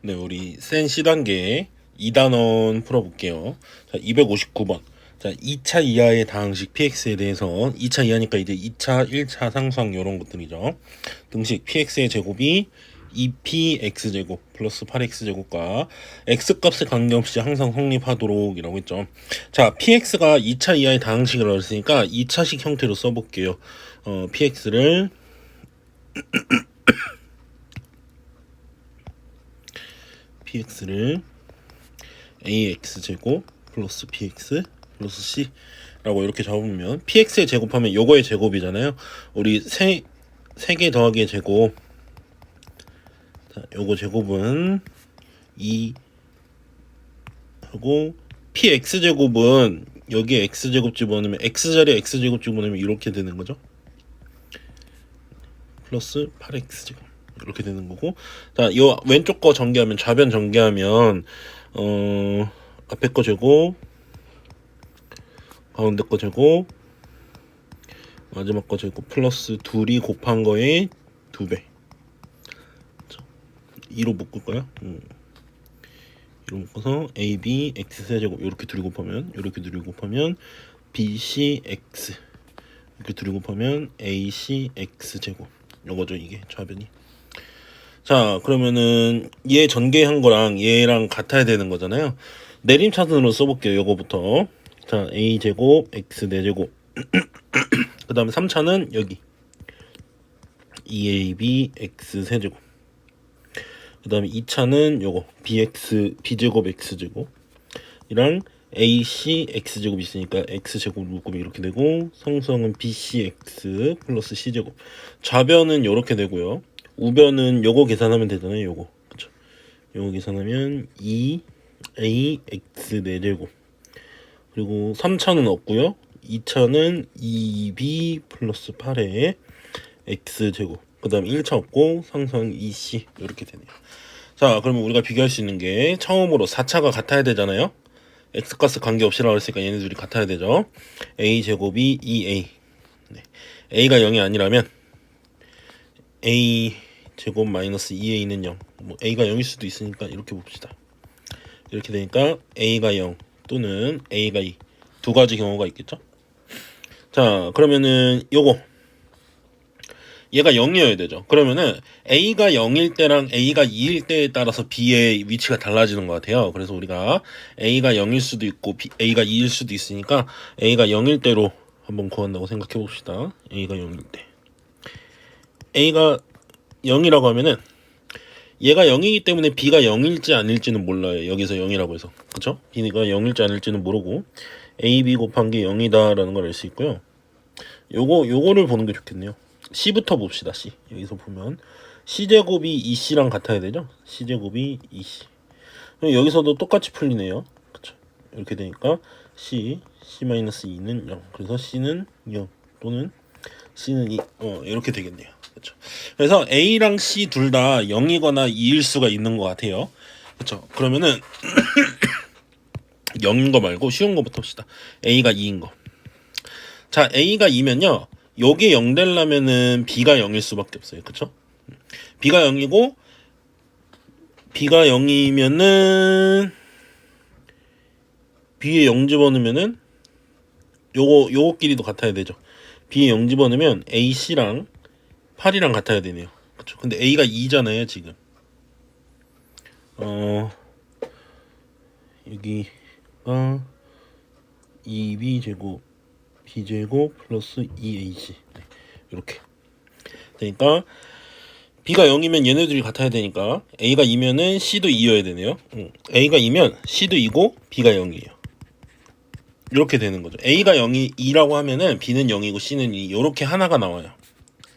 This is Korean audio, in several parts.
네, 우리 센 C단계 2단원 풀어볼게요. 자, 259번. 자, 2차 이하의 다항식 px에 대해서 2차 이하니까 이제 2차, 1차 상수항 이런 것들이죠. 등식 px의 제곱이 2px제곱 플러스 8x제곱과 x값에 관계없이 항상 성립하도록 이라고 했죠. 자, px가 2차 이하의 다항식이라고 했으니까 2차식 형태로 써볼게요. px를 ax제곱 플러스 bx 플러스 c라고 이렇게 잡으면 px의 제곱하면 요거의 제곱이잖아요. 우리 세 개 더하기의 제곱, 자, 요거 제곱은 2 하고 px제곱은 여기에 x제곱 집어넣으면 x자리에 x제곱 집어넣으면 이렇게 되는 거죠. 플러스 8x제곱 이렇게 되는 거고, 자, 요 왼쪽 거 전개하면 좌변 전개하면 앞에 거 제곱, 가운데 거 제곱, 마지막 거 제곱 플러스 둘이 곱한 거에 2배. 2로 묶을까요? 2로 묶어서 AB X 세제곱 이렇게 둘이 곱하면 BC X 이렇게 둘이 곱하면 AC X 제곱 요거죠. 이게 좌변이. 자, 그러면은 얘 전개한 거랑 얘랑 같아야 되는 거잖아요. 내림차순으로 써볼게요. 요거부터. 자, A제곱 X 4제곱 그 다음에 3차는 여기 2AB X 세제곱, 그 다음에 2차는 요거 B제곱 X제곱 이랑 AC X제곱 있으니까 X제곱 묶으면 이렇게 되고, 성수항은 BCX 플러스 C제곱. 좌변은 요렇게 되고요. 우변은 요거 계산하면 되잖아요. 요거. 그쵸? 요거 계산하면 2AX 4제곱. 그리고 3차는 없고요. 2차는 2B 플러스 8에 X제곱. 그 다음 1차 없고 상수항 2C 이렇게 되네요. 자, 그러면 우리가 비교할 수 있는 게 처음으로 4차가 같아야 되잖아요. x값 관계없이라고 했으니까 얘네들이 같아야 되죠. a제곱이 2a. 네. a가 0이 아니라면 a제곱 마이너스 2a는 0. 뭐 a가 0일 수도 있으니까 이렇게 봅시다. 이렇게 되니까 a가 0 또는 a가 2. 두 가지 경우가 있겠죠. 자, 그러면은 요거 얘가 0이어야 되죠. 그러면은 A가 0일 때랑 A가 2일 때에 따라서 B의 위치가 달라지는 것 같아요. 그래서 우리가 A가 0일 수도 있고 A가 2일 수도 있으니까 A가 0일 때로 한번 구한다고 생각해 봅시다. A가 0일 때. A가 0이라고 하면은 얘가 0이기 때문에 B가 0일지 아닐지는 몰라요. 여기서 0이라고 해서. 그쵸? B가 0일지 아닐지는 모르고 AB 곱한 게 0이다라는 걸 알 수 있고요. 요거를 보는 게 좋겠네요. C부터 봅시다. C. 여기서 보면 C제곱이 2C랑 같아야 되죠. C제곱이 2C. 여기서도 똑같이 풀리네요. 그쵸? 이렇게 되니까 C-2는 0. 그래서 C는 0 또는 C는 2. 이렇게 되겠네요. 그쵸? 그래서 A랑 C 둘 다 0이거나 2일 수가 있는 것 같아요. 그쵸? 그러면은 0인 거 말고 쉬운 거부터 봅시다. A가 2인 거. 자, A가 2면요. 요게 0 되려면은 B가 0일 수밖에 없어요. 그쵸? B가 0이고 B가 0이면은 B에 0 집어넣으면은 요거끼리도 같아야 되죠. B에 0 집어넣으면 AC랑 8이랑 같아야 되네요. 그쵸? 근데 A가 2잖아요, 지금. 여기가 2B제곱 B제곱 플러스 2AC. 네, 이렇게 그러니까 B가 0이면 얘네들이 같아야 되니까 A가 2면은 C도 2여야 되네요. A가 2면 C도 2고 B가 0이에요. 이렇게 되는 거죠. A가 0이 2라고 하면은 B는 0이고 C는 2. 이렇게 하나가 나와요.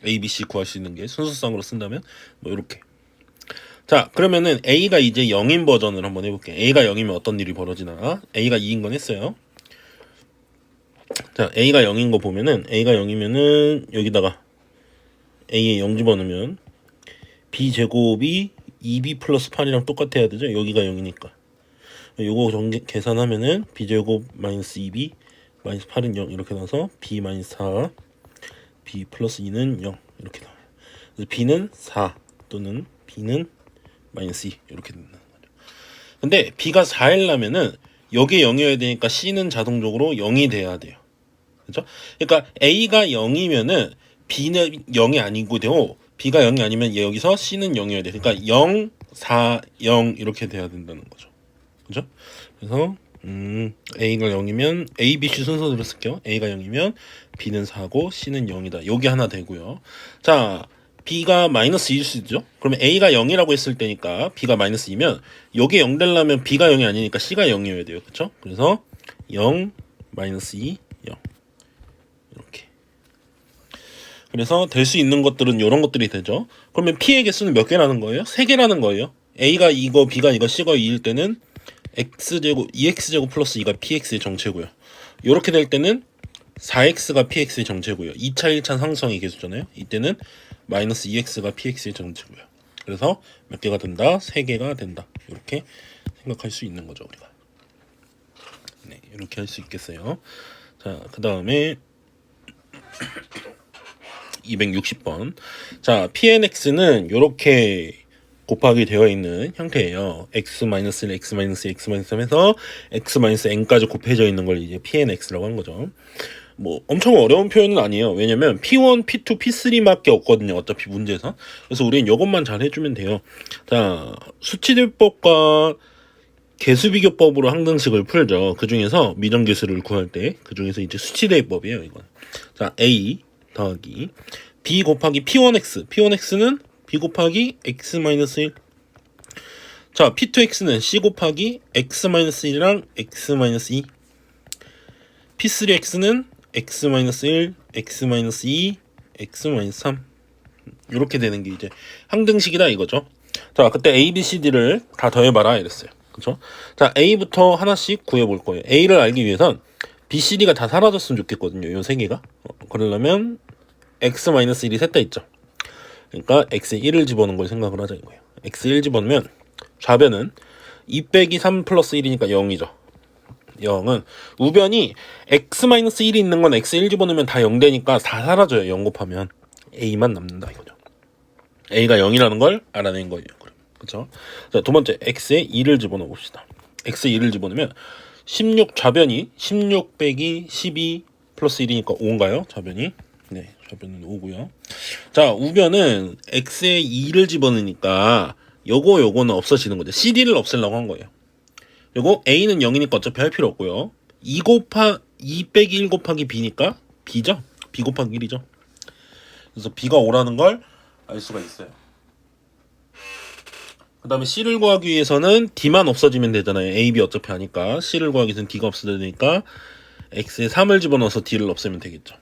A, B, C 구할 수 있는 게 순수성으로 쓴다면 뭐 이렇게. 자, 그러면은 A가 이제 0인 버전을 한번 해볼게요. A가 0이면 어떤 일이 벌어지나. A가 2인 건 했어요. 자, A가 0인 거 보면은 A가 0이면은 여기다가 A에 0 집어넣으면 B제곱이 2B 플러스 8이랑 똑같아야 되죠. 여기가 0이니까. 요거 계산하면은 B제곱 마이너스 2B 마이너스 8은 0 이렇게 나와서 B 마이너스 4 B 플러스 2는 0 이렇게 나와요. 그래서 B는 4 또는 B는 마이너스 2 이렇게 된다는 거죠. 근데 B가 4이라면은 여기에 0이어야 되니까 C는 자동적으로 0이 돼야 돼요. 그죠? 그러니까 A가 0이면은 B는 0이 아니고 되고 B가 0이 아니면 여기서 C는 0이어야 돼. 그러니까 0, 4, 0 이렇게 돼야 된다는 거죠. 그죠? 그래서 A가 0이면 A, B, C 순서대로 쓸게요. A가 0이면 B는 4고 C는 0이다. 여기 하나 되고요. 자, B가 마이너스 2일 수 있죠? 그러면 A가 0이라고 했을 때니까 B가 마이너스 2면 여기 0 되려면 B가 0이 아니니까 C가 0이어야 돼요. 그쵸? 그래서 0, 마이너스 2, 0 이렇게. 그래서 될 수 있는 것들은 이런 것들이 되죠. 그러면 P의 개수는 몇 개라는 거예요? 3개라는 거예요. A가 이거, B가 이거, C가 2일 때는 x제곱 2x제곱 플러스 2가 px의 정체고요. 이렇게 될 때는 4x가 px의 정체고요. 2차 1차 상수항의 개수잖아요. 이때는 마이너스 2x가 px의 정체고요. 그래서 몇 개가 된다? 3개가 된다. 이렇게 생각할 수 있는 거죠, 우리가. 네, 이렇게 할 수 있겠어요. 자, 그 다음에 260번. 자, pnx는 이렇게 곱하기 되어 있는 형태예요. x-1, x-2, x-3에서 x-n까지 곱해져 있는 걸 이제 pnx라고 하는 거죠. 뭐 엄청 어려운 표현은 아니에요. 왜냐면 p1, p2, p3밖에 없거든요. 어차피 문제에서. 그래서 우리는 이것만 잘 해주면 돼요. 자, 수치대법과 개수비교법으로 항등식을 풀죠. 그 중에서 미정계수를 구할 때, 그 중에서 이제 수치대법이에요. 이건. 자, a 더하기 b 곱하기 p1x. p1x는 b 곱하기 x-1. 자, p2x는 c 곱하기 x-1이랑 x-2. p3x는 x-1, x-2, x-3. 이렇게 되는 게 이제 항등식이다 이거죠. 자, 그때 a, b, c, d를 다 더해봐라 이랬어요. 그쵸? 자, a부터 하나씩 구해볼 거예요. a를 알기 위해선 b, c, d가 다 사라졌으면 좋겠거든요. 요 세 개가. 그러려면 x-1이 셋 다 있죠. 그러니까 x에 1을 집어넣은 걸 생각을 하자 이거예요. x에 1 집어넣으면 좌변은 2 빼기 3 플러스 1이니까 0이죠. 0은 우변이 x-1이 있는 건 x에 1 집어넣으면 다 0 되니까 다 사라져요. 0 곱하면 a만 남는다 이거죠. a가 0이라는 걸 알아낸 거예요. 그렇죠? 자, 두 번째 x에 2를 집어넣어 봅시다. x에 2를 집어넣으면 16 좌변이 16 빼기 12 플러스 1이니까 5인가요? 좌변이. 네, 좌변은 5고요. 자, 우변은 x에 2를 집어넣으니까 요거는 없어지는 거죠. cd를 없애려고 한 거예요. 요거 a는 0이니까 어차피 할 필요 없고요. 2 빼기 1 곱하기 b니까 b죠. b 곱하기 1이죠. 그래서 b가 5라는 걸 알 수가 있어요. 그 다음에 c를 구하기 위해서는 d만 없어지면 되잖아요. a, b 어차피 하니까 c를 구하기 위해서는 d가 없어져야 되니까 x에 3을 집어넣어서 d를 없애면 되겠죠.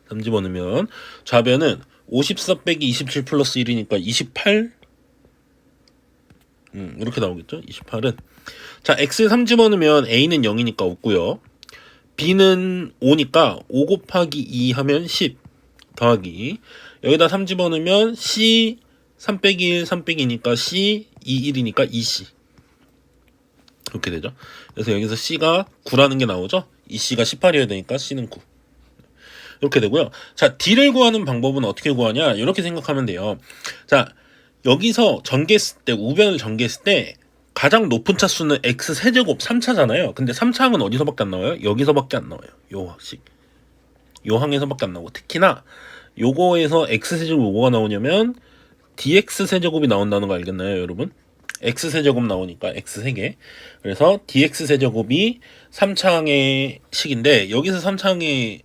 3 집어넣으면 좌변은 54 빼기 27 플러스 1이니까 28 이렇게 나오겠죠. 28은 자, x에 3 집어넣으면 a는 0이니까 없고요. b는 5니까 5 곱하기 2 하면 10 더하기 여기다 3 집어넣으면 c 3 빼기 1 3 빼기 2니까 c 2 1이니까 2c 이렇게 되죠. 그래서 여기서 c가 9라는 게 나오죠. 이 c가 18이어야 되니까 c는 9 이렇게 되고요. 자, d를 구하는 방법은 어떻게 구하냐 이렇게 생각하면 돼요. 자, 여기서 전개했을 때 우변을 전개했을 때 가장 높은 차수는 x 세제곱 3차잖아요. 근데 3차항은 어디서밖에 안 나와요? 여기서밖에 안 나와요. 요 항식 요 항에서밖에 안 나오고 특히나 요거에서 x 세제곱 뭐가 나오냐면 dx 세제곱이 나온다는 거 알겠나요 여러분? x 세제곱 나오니까 x 3개. 그래서 dx 세제곱이 3차항의 식인데 여기서 3차항의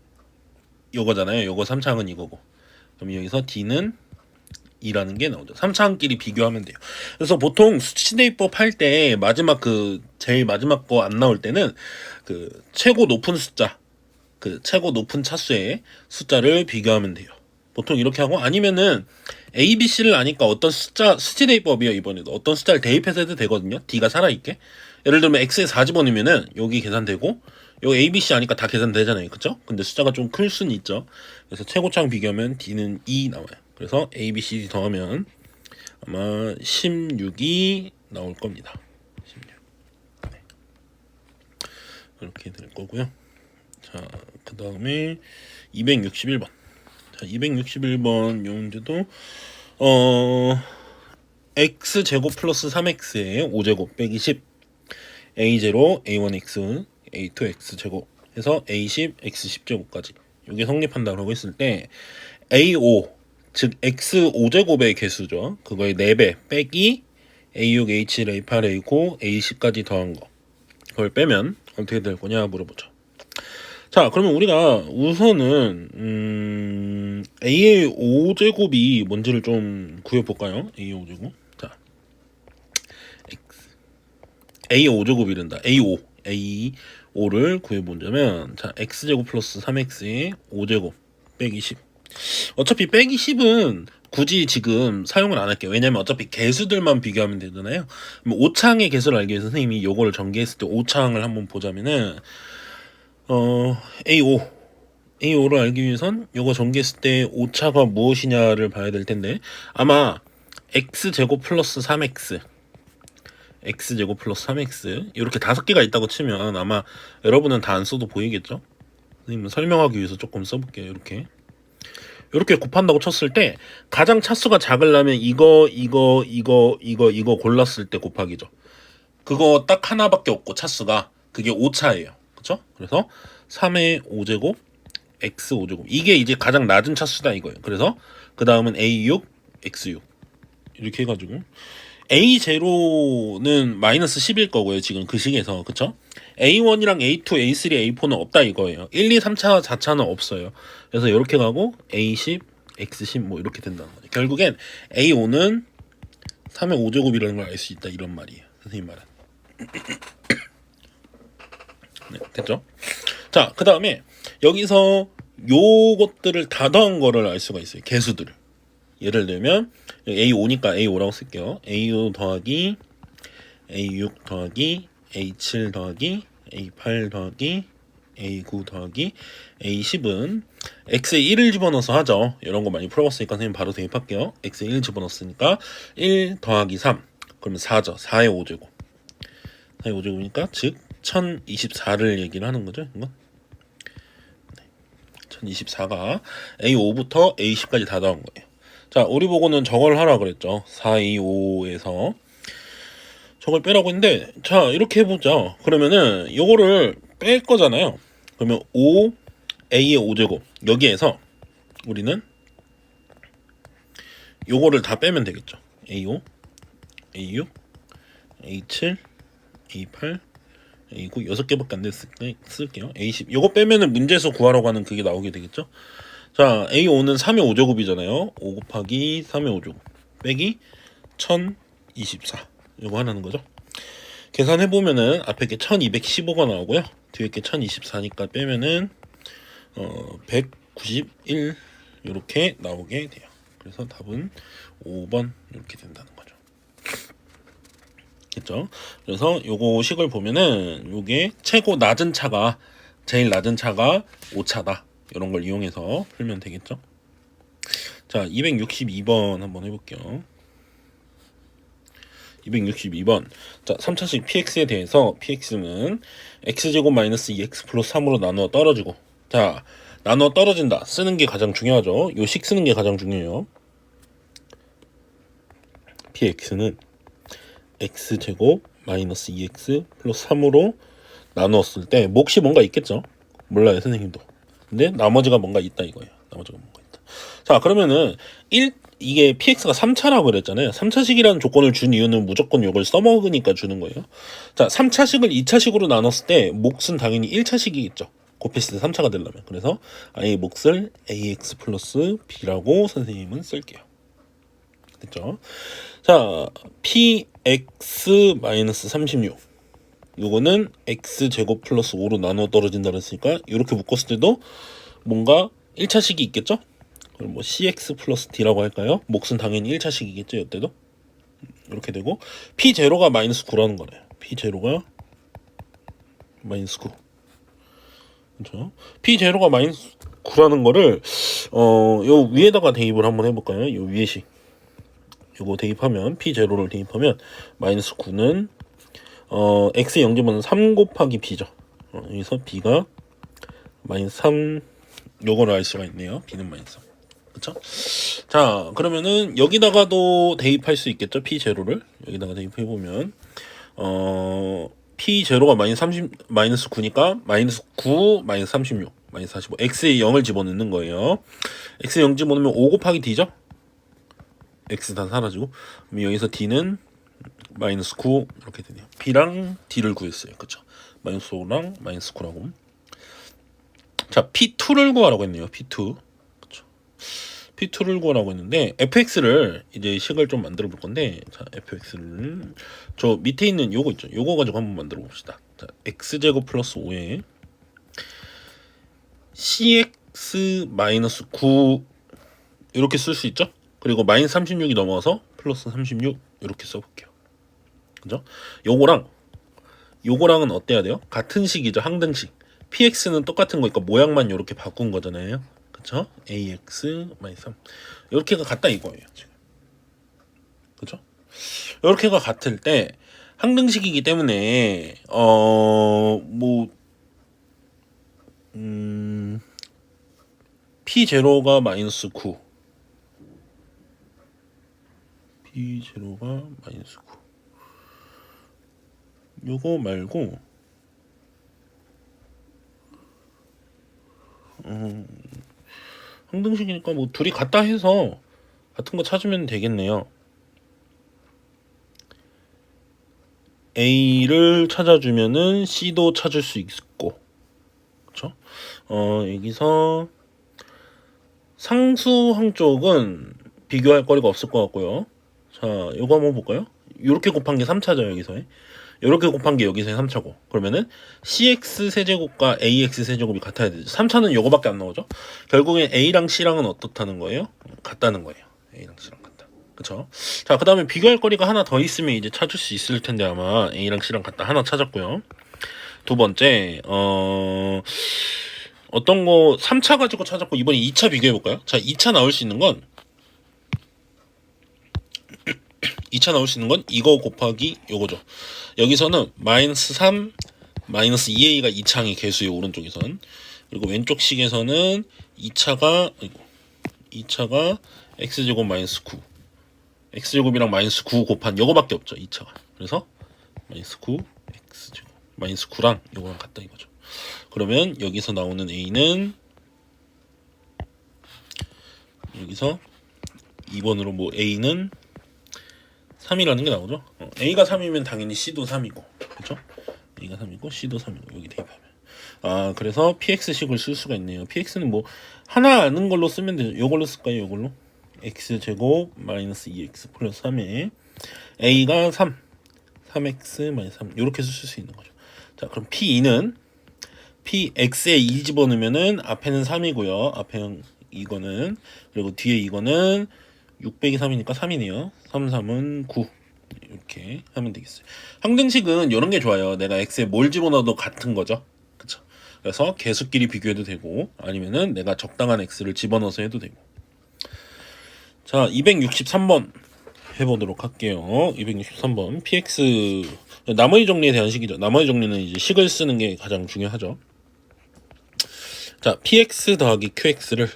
요거잖아요. 요거 3차항은 이거고. 그럼 여기서 d는 2라는 게 나오죠. 3차항끼리 비교하면 돼요. 그래서 보통 수치대입법 할 때 마지막 제일 마지막 거 안 나올 때는 최고 높은 숫자, 최고 높은 차수의 숫자를 비교하면 돼요. 보통 이렇게 하고 아니면은 A, B, C를 아니까 어떤 수치대입법이에요. 이번에도 어떤 숫자를 대입해서 해도 되거든요. D가 살아있게. 예를 들면 X에 4 집어넣으면은 여기 계산되고 요 A, B, C 아니까 다 계산되잖아요. 그쵸? 근데 숫자가 좀 클 수는 있죠. 그래서 최고차항 비교하면 D는 2 나와요. 그래서 A, B, C, D 더하면 아마 16이 나올 겁니다. 16. 네. 이렇게 될 거고요. 자, 그 다음에 261번. 자, 261번 요 문제도 x제곱 플러스 3x에 5제곱 빼기 10 a0 a1x a2x 제곱 해서 a10 x10 제곱까지 이게 성립한다고 했을 때 a5 즉 x 5제곱의 개수죠. 그거의 4배 빼기 a6 a7 a8 a9 a10까지 더한 거 그걸 빼면 어떻게 될 거냐 물어보죠. 자, 그러면 우리가 우선은 a의 5제곱이 뭔지를 좀 구해볼까요? a의 5제곱. 자, a의 5제곱이란다. a5를 구해보자면 자, x제곱 플러스 3x의 5제곱 빼기 10. 어차피 빼기 10은 굳이 지금 사용을 안 할게요. 왜냐면 어차피 개수들만 비교하면 되잖아요. 5창의 개수를 알기 위해서 선생님이 요거를 전개했을 때 5창을 한번 보자면은 A5를 알기 위해선 요거 전개했을 때 오차가 무엇이냐를 봐야 될 텐데 아마 x제곱 플러스 3x x제곱 플러스 3x 이렇게 5개가 있다고 치면 아마 여러분은 다 안 써도 보이겠죠? 선생님은 설명하기 위해서 조금 써볼게요. 이렇게 곱한다고 쳤을 때 가장 차수가 작으려면 이거 골랐을 때 곱하기죠. 그거 딱 하나밖에 없고 차수가 그게 오차예요. 그쵸? 그래서 3의 5제곱 x 5제곱 이게 이제 가장 낮은 차수다 이거예요. 그래서 그 다음은 a6 x6 이렇게 해가지고 a0는 마이너스 10일 거고요. 지금 그 식에서 그쵸? a1이랑 a2 a3 a4는 없다 이거예요. 1, 2, 3차 4차는 없어요. 그래서 이렇게 가고 a10 x10 뭐 이렇게 된다는 거죠. 결국엔 a5는 3의 5제곱이라는 걸 알 수 있다 이런 말이에요. 선생님 말은. 네, 됐죠? 자, 그 다음에 여기서 요것들을 다 더한 거를 알 수가 있어요. 개수들을. 예를 들면 A5니까 A5라고 쓸게요. A5 더하기 A6 더하기 A7 더하기 A8 더하기 A9 더하기 A10은 X에 1을 집어넣어서 하죠. 이런 거 많이 풀어봤으니까 선생님 바로 대입할게요. X에 1 집어넣었으니까 1 더하기 3 그러면 4죠. 4의 5제곱 4의 5제곱이니까 즉 1024를 얘기를 하는 거죠. 이건 1024가 A5부터 A10까지 다 더한 거예요. 자, 우리 보고는 저걸 하라 그랬죠. 425에서 저걸 빼라고 했는데 자, 이렇게 해보자. 그러면은 요거를 뺄 거잖아요. 그러면 5 A의 5제곱 여기에서 우리는 요거를 다 빼면 되겠죠. A5 A6 A7 A8 A9 6개밖에 안 됐으니까 쓸게요. A10 요거 빼면은 문제에서 구하라고 하는 그게 나오게 되겠죠. 자, A5는 3의 5제곱이잖아요. 5 곱하기 3의 5제곱 빼기 1024 요거 하라는 거죠. 계산해보면은 앞에 게 1215가 나오고요. 뒤에 게 1024니까 빼면은 191 이렇게 나오게 돼요. 그래서 답은 5번 이렇게 된다는 거죠. 됐죠? 그래서 요거 식을 보면은 요게 최고 낮은 차가 제일 낮은 차가 5차다. 이런 걸 이용해서 풀면 되겠죠? 자, 262번 한번 해볼게요. 262번. 자, 3차식 px에 대해서 px는 x제곱 마이너스 2x 플러스 3으로 나누어 떨어지고 자, 나누어 떨어진다. 쓰는 게 가장 중요하죠. 요 식 쓰는 게 가장 중요해요. px는 x제곱 마이너스 2x 플러스 3으로 나누었을 때 몫이 뭔가 있겠죠? 몰라요, 선생님도. 근데 나머지가 뭔가 있다 이거예요. 나머지가 뭔가 있다. 자, 그러면은 이게 px가 3차라고 그랬잖아요. 3차식이라는 조건을 준 이유는 무조건 이걸 써먹으니까 주는 거예요. 자, 3차식을 2차식으로 나눴을 때 몫은 당연히 1차식이겠죠. 곱했을 때 3차가 되려면. 그래서 a의 몫을 ax 플러스 b라고 선생님은 쓸게요. 됐죠? 자, px-36 요거는 x제곱 플러스 5로 나누어 떨어진다 그랬으니까 이렇게 묶었을 때도 뭔가 1차식이 있겠죠? 그럼 뭐 cx 플러스 d라고 할까요? 몫은 당연히 1차식이겠죠, 이때도. 이렇게 되고 p0가 마이너스 9라는 거네요. p0가 마이너스 9. 그렇죠? p0가 마이너스 9라는 거를 요 위에다가 대입을 한번 해볼까요? 요 위에식 요거 대입하면 p0를 대입하면 마이너스 9는 x의 0제곱은 3 곱하기 b죠. 여기서 b가 마이너스 3 요거를 알 수가 있네요. b는 마이너스 3. 그쵸? 자, 그러면은 여기다가도 대입할 수 있겠죠? P0를 여기다가 대입해 보면 P0가 마이너스 9니까 마이너스 9 마이너스 36 마이너스 45 X에 0을 집어넣는 거예요. X에 0 집어넣으면 5 곱하기 D죠? X 다 사라지고 그럼 여기서 D는 마이너스 9 이렇게 되네요. B랑 D를 구했어요. 그쵸? 마이너스 5랑 마이너스 9라고. 자, P2를 구하라고 했네요. P2. 그쵸? P2를 구하라고 했는데 fx를 이제 식을 좀 만들어 볼 건데, 자, fx를 저 밑에 있는 요거 있죠. 요거 가지고 한번 만들어 봅시다. 자, x제곱 플러스 5에 cx 마이너스 9 이렇게 쓸 수 있죠. 그리고 마이너스 36이 넘어가서 플러스 36 이렇게 써볼게요. 그죠? 요거랑은 어때야 돼요? 같은 식이죠. 항등식. px는 똑같은 거니까 모양만 이렇게 바꾼 거잖아요. 그쵸? ax 마이너스 3 이렇게가 같다 이거예요. 지금. 그죠? 이렇게가 같을 때 항등식이기 때문에 p0가 마이너스 9 p0가 마이너스 9 요거 말고 항등식이니까 뭐 둘이 같다 해서 같은 거 찾으면 되겠네요. A를 찾아주면은 C도 찾을 수 있고, 그쵸? 여기서 상수항 쪽은 비교할 거리가 없을 것 같고요. 자, 요거 한번 볼까요? 요렇게 곱한 게 3차죠, 여기서. 요렇게 곱한 게 여기서 3차고. 그러면은 CX 세제곱과 AX 세제곱이 같아야 되죠. 3차는 요거밖에 안 나오죠. 결국엔 A랑 C랑은 어떻다는 거예요? 같다는 거예요. A랑 C랑 같다. 그쵸? 자, 그 다음에 비교할 거리가 하나 더 있으면 이제 찾을 수 있을 텐데 아마 A랑 C랑 같다 하나 찾았고요. 두 번째, 어떤 거 3차 가지고 찾았고 이번에 2차 비교해 볼까요? 자, 2차 나올 수 있는 건 2차 나올 수 있는 건 이거 곱하기 요거죠. 여기서는 마이너스 3 마이너스 2a가 2차항의 개수의 오른쪽에선, 그리고 왼쪽 식에서는 2차가 x제곱 마이너스 9 x제곱이랑 마이너스 9 곱한 요거밖에 없죠. 2차가. 그래서 마이너스 9 x제곱 마이너스 9랑 요거랑 같다 이거죠. 그러면 여기서 나오는 a는 여기서 2번으로 뭐 a는 3이라는 게 나오죠. A가 3이면 당연히 C도 3이고, 그렇죠? A가 3이고 C도 3이고 여기 대입하면. 그래서 PX식을 쓸 수가 있네요. PX는 뭐 하나 아는 걸로 쓰면 되죠. 요걸로 쓸까요? 요걸로? X제곱 마이너스 2X 플러스 3에 A가 3X 마이너스 3 요렇게 쓸 수 있는 거죠. 자, 그럼 P2는 PX에 2 집어넣으면은 앞에는 3이고요. 앞에 이거는, 그리고 뒤에 이거는 6 빼기 3이니까 3이네요. 3, 3은 9 이렇게 하면 되겠어요. 항등식은 이런 게 좋아요. 내가 x에 뭘 집어넣어도 같은 거죠. 그쵸? 그래서 개수끼리 비교해도 되고 아니면은 내가 적당한 x를 집어넣어서 해도 되고. 자, 263번 해보도록 할게요. 263번 px 나머지 정리에 대한 식이죠. 나머지 정리는 이제 식을 쓰는 게 가장 중요하죠. 자, px 더하기 qx를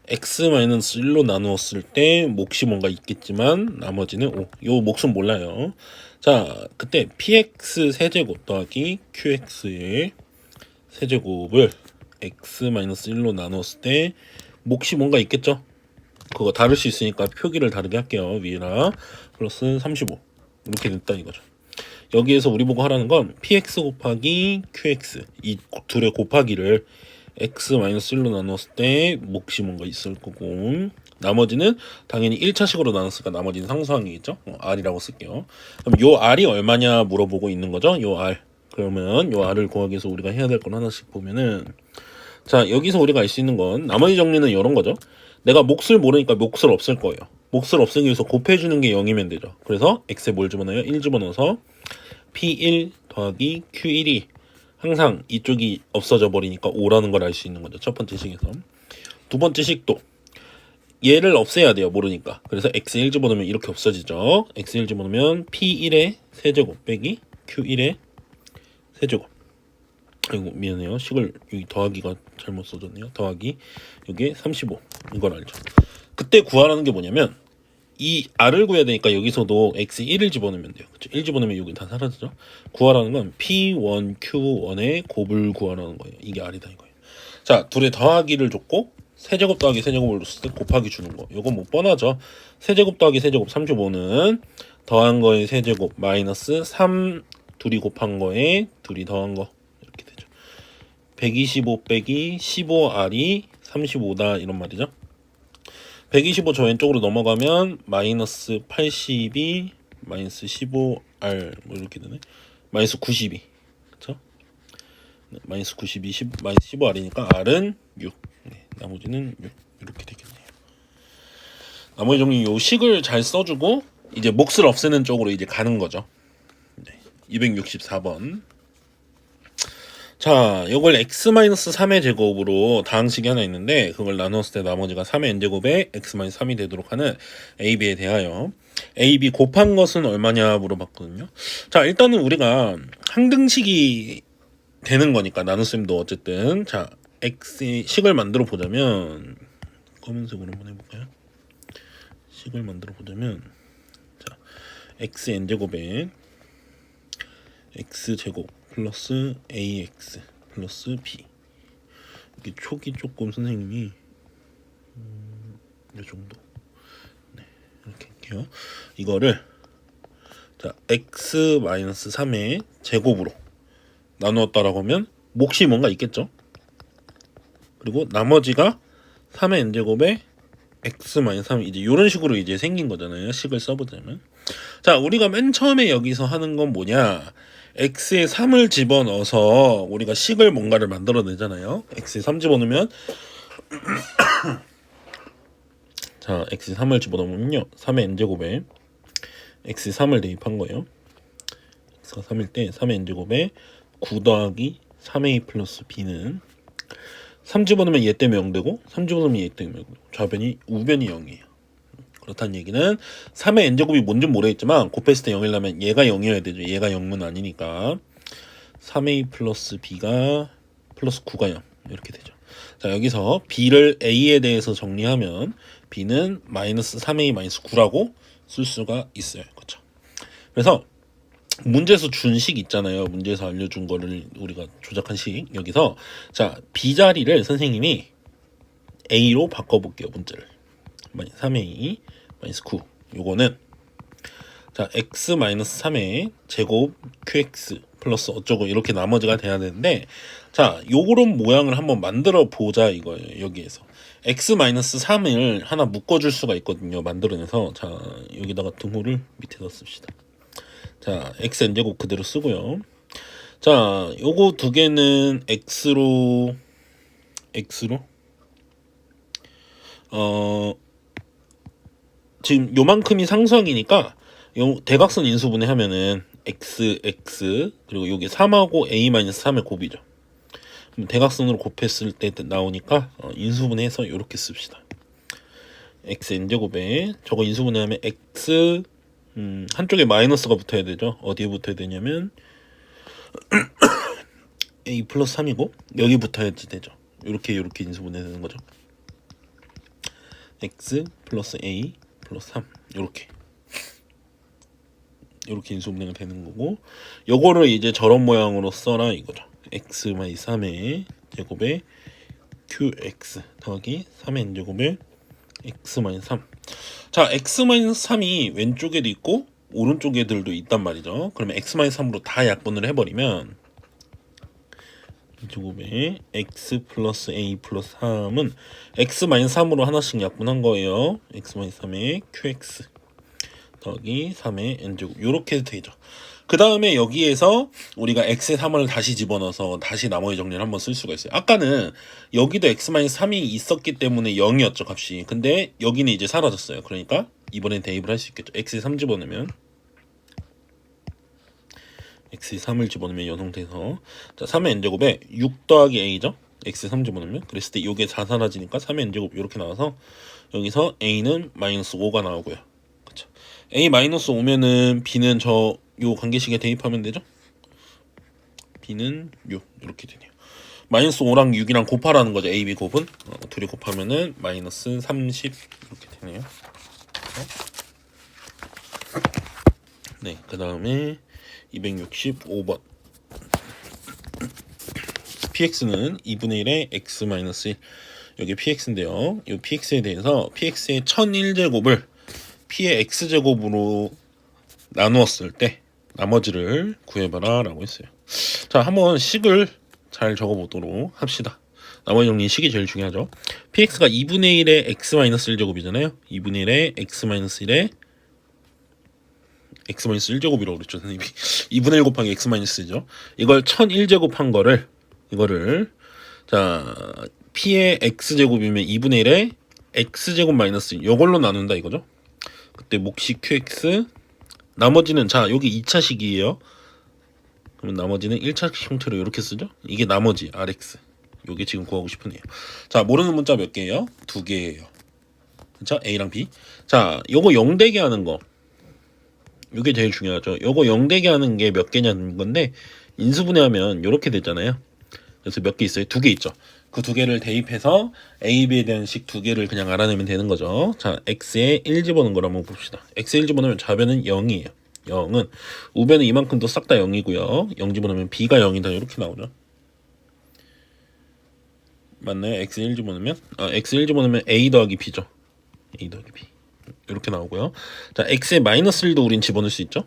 x-1로 나누었을 때 몫이 뭔가 있겠지만 나머지는 5. 요 몫은 몰라요. 자, 그때 px 세제곱 더하기 qx의 세제곱을 x-1로 나누었을 때 몫이 뭔가 있겠죠? 그거 다를 수 있으니까 표기를 다르게 할게요. 위에랑 플러스 35 이렇게 됐다 이거죠. 여기에서 우리 보고 하라는 건 px 곱하기 qx 이 둘의 곱하기를 x-1로 나눴을 때 몫이 뭔가 있을 거고, 나머지는 당연히 1차식으로 나눴으니까 나머지는 상수항이겠죠. r이라고 쓸게요. 그럼 요 r이 얼마냐 물어보고 있는 거죠. 요 r. 그러면 요 r을 구하기 위해서 우리가 해야 될 건 하나씩 보면은, 자, 여기서 우리가 알 수 있는 건 나머지 정리는 이런 거죠. 내가 몫을 모르니까 몫을 없앨 거예요. 몫을 없애기 위해서 곱해주는 게 0이면 되죠. 그래서 x에 뭘 집어넣어요? 1 집어넣어서 p1 더하기 q1이 항상 이쪽이 없어져 버리니까 5라는 걸 알 수 있는 거죠. 첫 번째 식에서. 두 번째 식도 얘를 없애야 돼요. 모르니까. 그래서 x1 집어넣으면 이렇게 없어지죠. x1 집어넣으면 p1의 세제곱 빼기 q1의 세제곱. 아이고 미안해요. 식을 여기 더하기가 잘못 써졌네요. 더하기 여기에 35 이걸 알죠. 그때 구하라는 게 뭐냐면 이 r을 구해야 되니까 여기서도 x 1을 집어넣으면 돼요. 그쵸? 1 집어넣으면 여기 다 사라지죠. 구하라는 건 p1, q1의 곱을 구하라는 거예요. 이게 r이다 이거예요. 자, 둘의 더하기를 줬고 세제곱 더하기 세제곱을 줬을 때 곱하기 주는 거. 요거 뭐 뻔하죠. 세제곱 더하기 세제곱 35는 더한 거에 세제곱 마이너스 3 둘이 곱한 거에 둘이 더한 거 이렇게 되죠. 125 빼기 15r이 35다 이런 말이죠. 125 저 왼쪽으로 넘어가면 마이너스 82 마이너스 15r 뭐 이렇게 되네. 마이너스 92 그쵸? 네, 마이너스 92 마이너스 15r이니까 r은 6 네, 나머지는 6 이렇게 되겠네요. 나머지 정리 요 식을 잘 써주고 이제 몫을 없애는 쪽으로 이제 가는 거죠. 네, 264번. 자, 요걸 x-3의 제곱으로 다항식이 하나 있는데 그걸 나눴을 때 나머지가 3의 n제곱에 x-3이 되도록 하는 a, b에 대하여 a, b 곱한 것은 얼마냐 물어봤거든요. 자, 일단은 우리가 항등식이 되는 거니까 나눗셈도 어쨌든 자, x의 식을 만들어 보자면 검은색으로 한번 해볼까요? 식을 만들어 보자면 자, x n제곱에 x제곱 플러스 ax 플러스 b 이게 촉이 조금 선생님이 이 정도 네, 이렇게 할게요. 이거를 자 x-3의 제곱으로 나누었다라고 하면 몫이 뭔가 있겠죠. 그리고 나머지가 3의 n제곱에 x-3 이제 이런 식으로 이제 생긴 거잖아요. 식을 써보자면 자 우리가 맨 처음에 여기서 하는 건 뭐냐 x에 3을 집어넣어서 우리가 식을 뭔가를 만들어내잖아요. x에 3 집어넣으면 자 x에 3을 집어넣으면요 3의 n제곱에 x에 3을 대입한 거예요. x가 3일 때 3의 n제곱에 9 더하기 3a 플러스 b는 3 집어넣으면 얘 때문에 0 되고 3 집어넣으면 얘 때문에 0 되고 좌변이 우변이 0이에요. 그렇다는 얘기는 3의 n제곱이 뭔지 모르겠지만 곱했을 때 0이라면 얘가 0이어야 되죠. 얘가 0은 아니니까 3a 플러스 b가 플러스 9가 0 이렇게 되죠. 자 여기서 b를 a에 대해서 정리하면 b는 마이너스 3a 마이너스 9라고 쓸 수가 있어요. 그렇죠. 그래서 문제에서 준 식 있잖아요. 문제에서 알려준 거를 우리가 조작한 식 여기서 자 b 자리를 선생님이 a로 바꿔볼게요. 문제를 3a 마이너스 9 요거는 자 x-3의 제곱 qx 플러스 어쩌고 이렇게 나머지가 돼야 되는데 자 요런 모양을 한번 만들어 보자 이거예요. 여기에서 x-3을 하나 묶어줄 수가 있거든요. 만들어내서 자 여기다가 등호를 밑에다 씁시다. 자 xn제곱 그대로 쓰고요. 자 요거 두 개는 x로 지금 요만큼이 상수항이니까 요 대각선 인수분해 하면은 x 그리고 요게 3하고 a-3의 곱이죠. 그럼 대각선으로 곱했을 때 나오니까 인수분해해서 요렇게 씁시다. x n제곱에 저거 인수분해하면 x 한쪽에 마이너스가 붙어야 되죠. 어디에 붙어야 되냐면 a 플러스 3이고 여기 붙어야지 되죠. 요렇게 인수분해 되는 거죠. x 플러스 a 플러스 3 요렇게 인수분해가 되는 거고 요거를 이제 저런 모양으로 써라 이거죠. x-3의 제곱에 qx 더하기 3의 n제곱에 x-3 자 x-3이 왼쪽에도 있고 오른쪽에들도 있단 말이죠. 그러면 x-3으로 다 약분을 해버리면 제곱에 x 플러스 a 플러스 3은 x-3으로 하나씩 약분한 거예요. x-3의 qx 더하기 3의 n제곱 요렇게 되죠. 그 다음에 여기에서 우리가 x의 3을 다시 집어넣어서 다시 나머지 정리를 한번 쓸 수가 있어요. 아까는 여기도 x-3이 있었기 때문에 0이었죠 값이. 근데 여기는 이제 사라졌어요. 그러니까 이번엔 대입을 할 수 있겠죠. x의 3 집어넣으면 x의 3을 집어넣으면 연성돼서 자 3의 n제곱에 6 더하기 a죠. x의 3 집어넣으면 그랬을 때 이게 4 사라지니까 3의 n제곱 이렇게 나와서 여기서 a는 마이너스 5가 나오고요. 그쵸. a 마이너스 5면은 b는 저 요 관계식에 대입하면 되죠. b는 6 이렇게 되네요. 마이너스 5랑 6이랑 곱하라는 거죠. a, b 곱은 둘이 곱하면은 마이너스 30 이렇게 되네요. 네, 그 다음에 265번 px는 2분의 1의 x 마이너스 1 여기 px인데요. 이 px에 대해서 px의 1001제곱을 p의 x제곱으로 나누었을 때 나머지를 구해봐라 라고 했어요. 자, 한번 식을 잘 적어보도록 합시다. 나머지 정리 식이 제일 중요하죠. px가 2분의 1의 x-1제곱이잖아요. 2분의 1의 x-1의 x-1제곱이라고 그랬죠, 선생님이. 2분의 1 곱하기 x-1죠. 이걸 1001제곱한 거를 자, p의 x제곱이면 2분의 1의 x제곱 마이너스 1 이걸로 나눈다 이거죠. 그때 몫이 qx 나머지는 자 여기 2차식이에요. 그러면 나머지는 1차식 형태로 이렇게 쓰죠. 이게 나머지 rx 요게 지금 구하고 싶은 애요. 자, 모르는 문자 몇 개예요? 2개예요. 그쵸? a랑 b. 자, 요거 0되게 하는 거 요게 제일 중요하죠. 요거 0되게 하는 게 몇 개냐는 건데 인수분해하면 요렇게 됐잖아요. 그래서 몇 개 있어요? 2개 있죠. 그 2개를 대입해서 a, b에 대한 식 2개를 그냥 알아내면 되는 거죠. 자, x에 1 집어넣은 걸 한번 봅시다. x에 1 집어넣으면 좌변은 0이에요. 0은 우변은 이만큼도 싹 다 0이고요. 0 집어넣으면 b가 0이다 이렇게 나오죠. 맞나요? x 1 집어넣으면 x 1 집어넣으면 a 더하기 b죠. a 더하기 b 이렇게 나오고요. 자, x에 마이너스 1도 우린 집어넣을 수 있죠.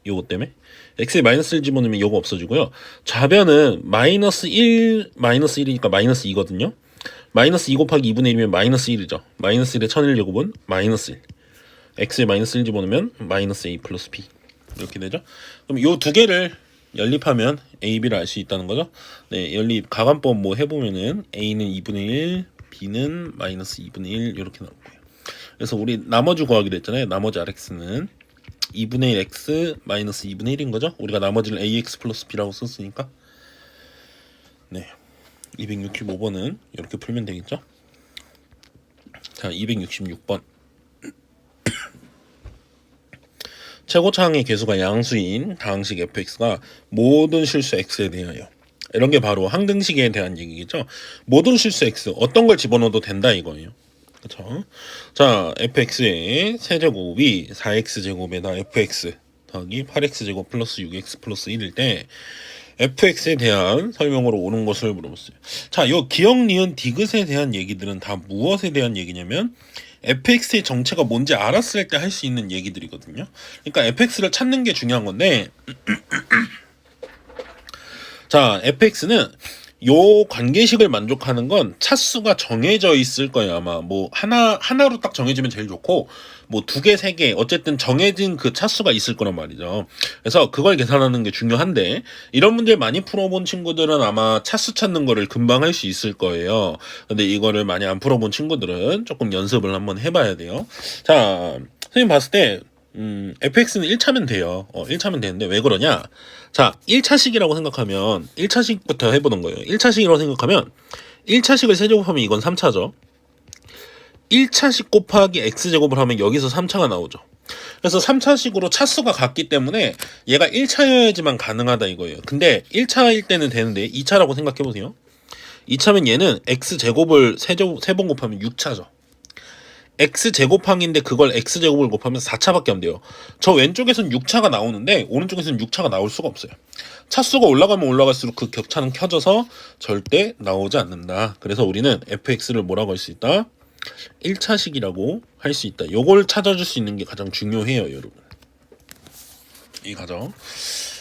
요거 때문에 x에 마이너스 1 집어넣으면 요거 없어지고요. 좌변은 마이너스 1이니까 마이너스 2거든요. 마이너스 2 곱하기 2분의 1이면 마이너스 1이죠. 마이너스 1의 1001제곱은 마이너스 1. x에 마이너스 1 집어넣으면 마이너스 a 플러스 b 이렇게 되죠. 그럼 요 두 개를 연립하면 a, b를 알 수 있다는 거죠. 네, 연립 가관법 뭐 해보면은 a는 2분의 1, b는 마이너스 2분의 1 이렇게 나올 거예요. 그래서 우리 나머지 구하기로 했잖아요. 나머지 rx는 2분의 1 x 마이너스 2분의 1인 거죠. 우리가 나머지를 ax 플러스 b라고 썼으니까. 네, 265번은 이렇게 풀면 되겠죠. 자, 266번 최고차항의 개수가 양수인 다항식 fx가 모든 실수 x에 대하여 이런 게 바로 항등식에 대한 얘기겠죠. 모든 실수 x 어떤 걸 집어넣어도 된다 이거예요. 그렇죠? 자, fx의 세제곱이 4x제곱에다 fx 더하기 8x제곱 플러스 6x 플러스 1일 때 fx에 대한 설명으로 옳은 것을 물어봤어요. 자, 요 기억, 니은, 디귿에 대한 얘기들은 다 무엇에 대한 얘기냐면 fx의 정체가 뭔지 알았을 때 할 수 있는 얘기들이거든요. 그러니까 fx를 찾는 게 중요한 건데 자, fx는 요 관계식을 만족하는 건 차수가 정해져 있을 거예요. 아마 뭐 하나로 딱 정해지면 제일 좋고 뭐 2개, 3개 어쨌든 정해진 그 차수가 있을 거란 말이죠. 그래서 그걸 계산하는 게 중요한데 이런 문제 많이 풀어본 친구들은 아마 차수 찾는 거를 금방 할 수 있을 거예요. 근데 이거를 많이 안 풀어본 친구들은 조금 연습을 한번 해봐야 돼요. 자, 선생님 봤을 때 fx는 1차면 돼요. 1차면 되는데 왜 그러냐? 자, 1차식이라고 생각하면 1차식부터 해보는 거예요. 1차식이라고 생각하면 1차식을 세제곱하면 이건 3차죠. 1차식 곱하기 x제곱을 하면 여기서 3차가 나오죠. 그래서 3차식으로 차수가 같기 때문에 얘가 1차여야지만 가능하다 이거예요. 근데 1차일 때는 되는데 2차라고 생각해보세요. 2차면 얘는 x제곱을 3번 곱하면 6차죠. x제곱항인데 그걸 x제곱을 곱하면 4차밖에 안 돼요. 저 왼쪽에선 6차가 나오는데 오른쪽에서는 6차가 나올 수가 없어요. 차수가 올라가면 올라갈수록 그 격차는 켜져서 절대 나오지 않는다. 그래서 우리는 fx를 뭐라고 할 수 있다? 1차식이라고 할 수 있다. 요걸 찾아줄 수 있는 게 가장 중요해요, 여러분. 이 과정.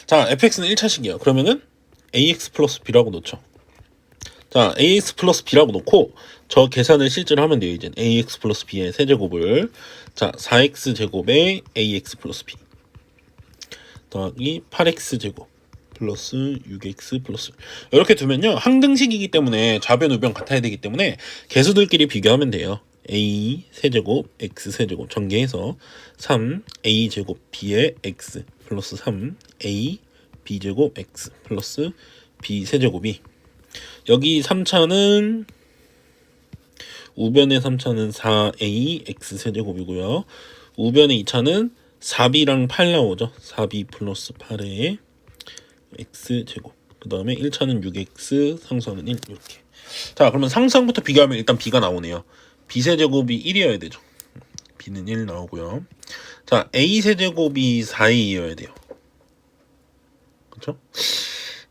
자, fx는 1차식이야. 그러면은 ax 플러스 b라고 놓죠. 자, ax 플러스 b라고 놓고 저 계산을 실제로 하면 돼요. 이제 ax 플러스 b의 세제곱을 자 4x 제곱에 ax 플러스 b 더하기 8x 제곱 플러스 6x 플러스 이렇게 두면요 항등식이기 때문에 좌변 우변 같아야 되기 때문에 개수들끼리 비교하면 돼요. a 세제곱 x 세제곱 전개해서 3a 제곱 b의 x 플러스 3a b 제곱 x 플러스 b 세제곱이 여기 3차는 우변의 3차는 4a x 세제곱이고요. 우변의 2차는 4b랑 8 나오죠. 4b 플러스 8의 x 제곱 그 다음에 1차는 6x, 상수하면 1 이렇게. 자, 그러면 상수항부터 비교하면 일단 b가 나오네요. b세제곱이 1이어야 되죠. b는 1 나오고요. 자, a세제곱이 4a이어야 돼요. 그쵸?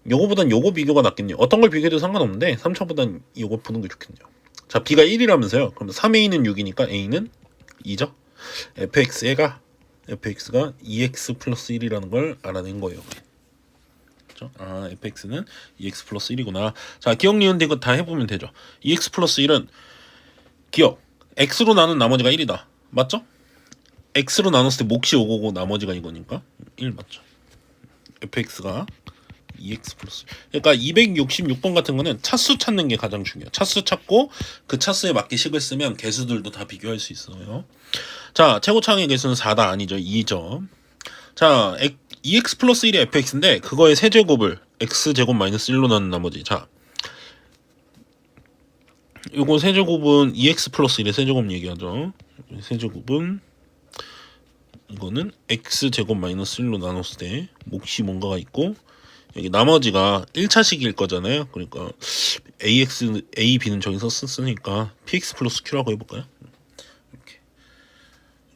요거보단 요거 비교가 낫겠네요. 어떤 걸 비교해도 상관없는데 3차보단 요거 푸는 게 좋겠네요. 자, b가 1이라면서요. 그럼 3a는 6이니까 a는 2죠. fx가 2x 플러스 1이라는 걸 알아낸 거예요. 그렇죠? 아, fx는 2x 플러스 1이구나. 자, 기억 니은데 이거 다 해보면 되죠. 2x 플러스 1은 기억 x로 나눈 나머지가 1이다. 맞죠? x로 나눴을 때 몫이 5고고 나머지가 이거니까 1 맞죠? fx가 2x 플러스. 그러니까 266번 같은 거는 차수 찾는 게 가장 중요해요. 차수 찾고 그 차수에 맞게 식을 쓰면 개수들도 다 비교할 수 있어요. 자, 최고차항의 개수는 4다 아니죠. 2죠. 자, 2x 플러스 1이 fx인데 그거의 세제곱을 x제곱 마이너스 1로 나눈 나머지. 자, 요거 세제곱은 2x 플러스 1의 세제곱 얘기하죠. 세제곱은 이거는 x제곱 마이너스 1로 나눴을 때 몫이 뭔가가 있고 여기 나머지가 1차식일 거잖아요. 그러니까 ax, a, b는 저기서 쓰니까 px 플러스 q라고 해볼까요?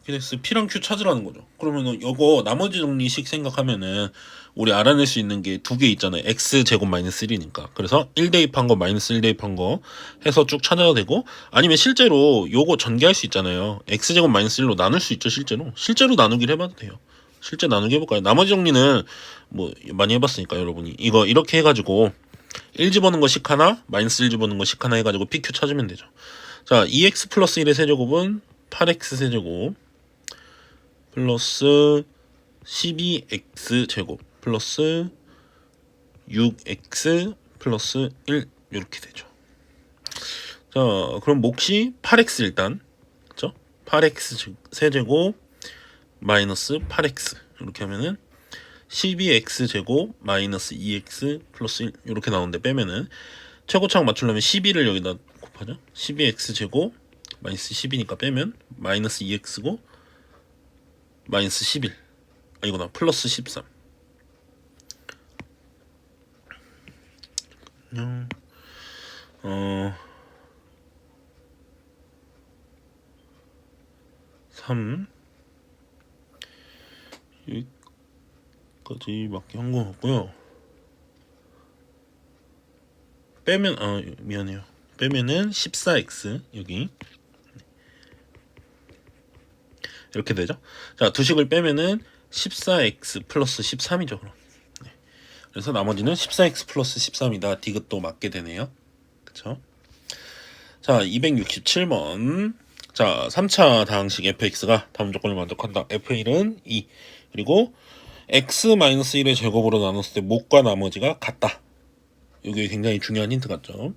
이렇게 됐어요. p랑 q 찾으라는 거죠. 그러면은 요거 나머지 정리식 생각하면은 우리 알아낼 수 있는 게 두 개 있잖아요. x제곱 마이너스 1이니까. 그래서 1 대입한 거 마이너스 1 대입한 거 해서 쭉 찾아도 되고, 아니면 실제로 요거 전개할 수 있잖아요. x제곱 마이너스 1로 나눌 수 있죠. 실제로 나누기를 해봐도 돼요. 실제 나누기 해볼까요? 나머지 정리는 뭐 많이 해봤으니까 여러분이 이거 이렇게 해가지고 1 집어넣은 거 식 하나, 마이너스 1 집어넣은 거 식 하나 해가지고 pq 찾으면 되죠. 자, 2x 플러스 1의 세제곱은 8x 세제곱 플러스 12x 제곱 플러스 6x 플러스 1 이렇게 되죠. 자, 그럼 몫이 8x 일단, 그렇죠? 8x 세제곱 마이너스 8x 이렇게 하면은 12x 제곱 마이너스 2x 플러스 1 이렇게 나오는데 빼면은 최고차항 맞추려면 12를 여기다 곱하죠. 12x 제곱 마이너스 10이니까 빼면 마이너스 2x고 마이너스 11 이거나 플러스 13. 어 3 여기까지 맞게 한 거 같고요. 빼면 미안해요. 빼면은 14x 여기 이렇게 되죠. 자, 두 식을 빼면은 14x 플러스 13이죠. 그럼. 네. 그래서 나머지는 14x 플러스 13이다. 디귿도 맞게 되네요. 그쵸? 자, 267번. 자, 3차 다항식 fx가 다음 조건을 만족한다. f1은 2. 그리고 x-1의 제곱으로 나눴을 때 몫과 나머지가 같다. 이게 굉장히 중요한 힌트 같죠.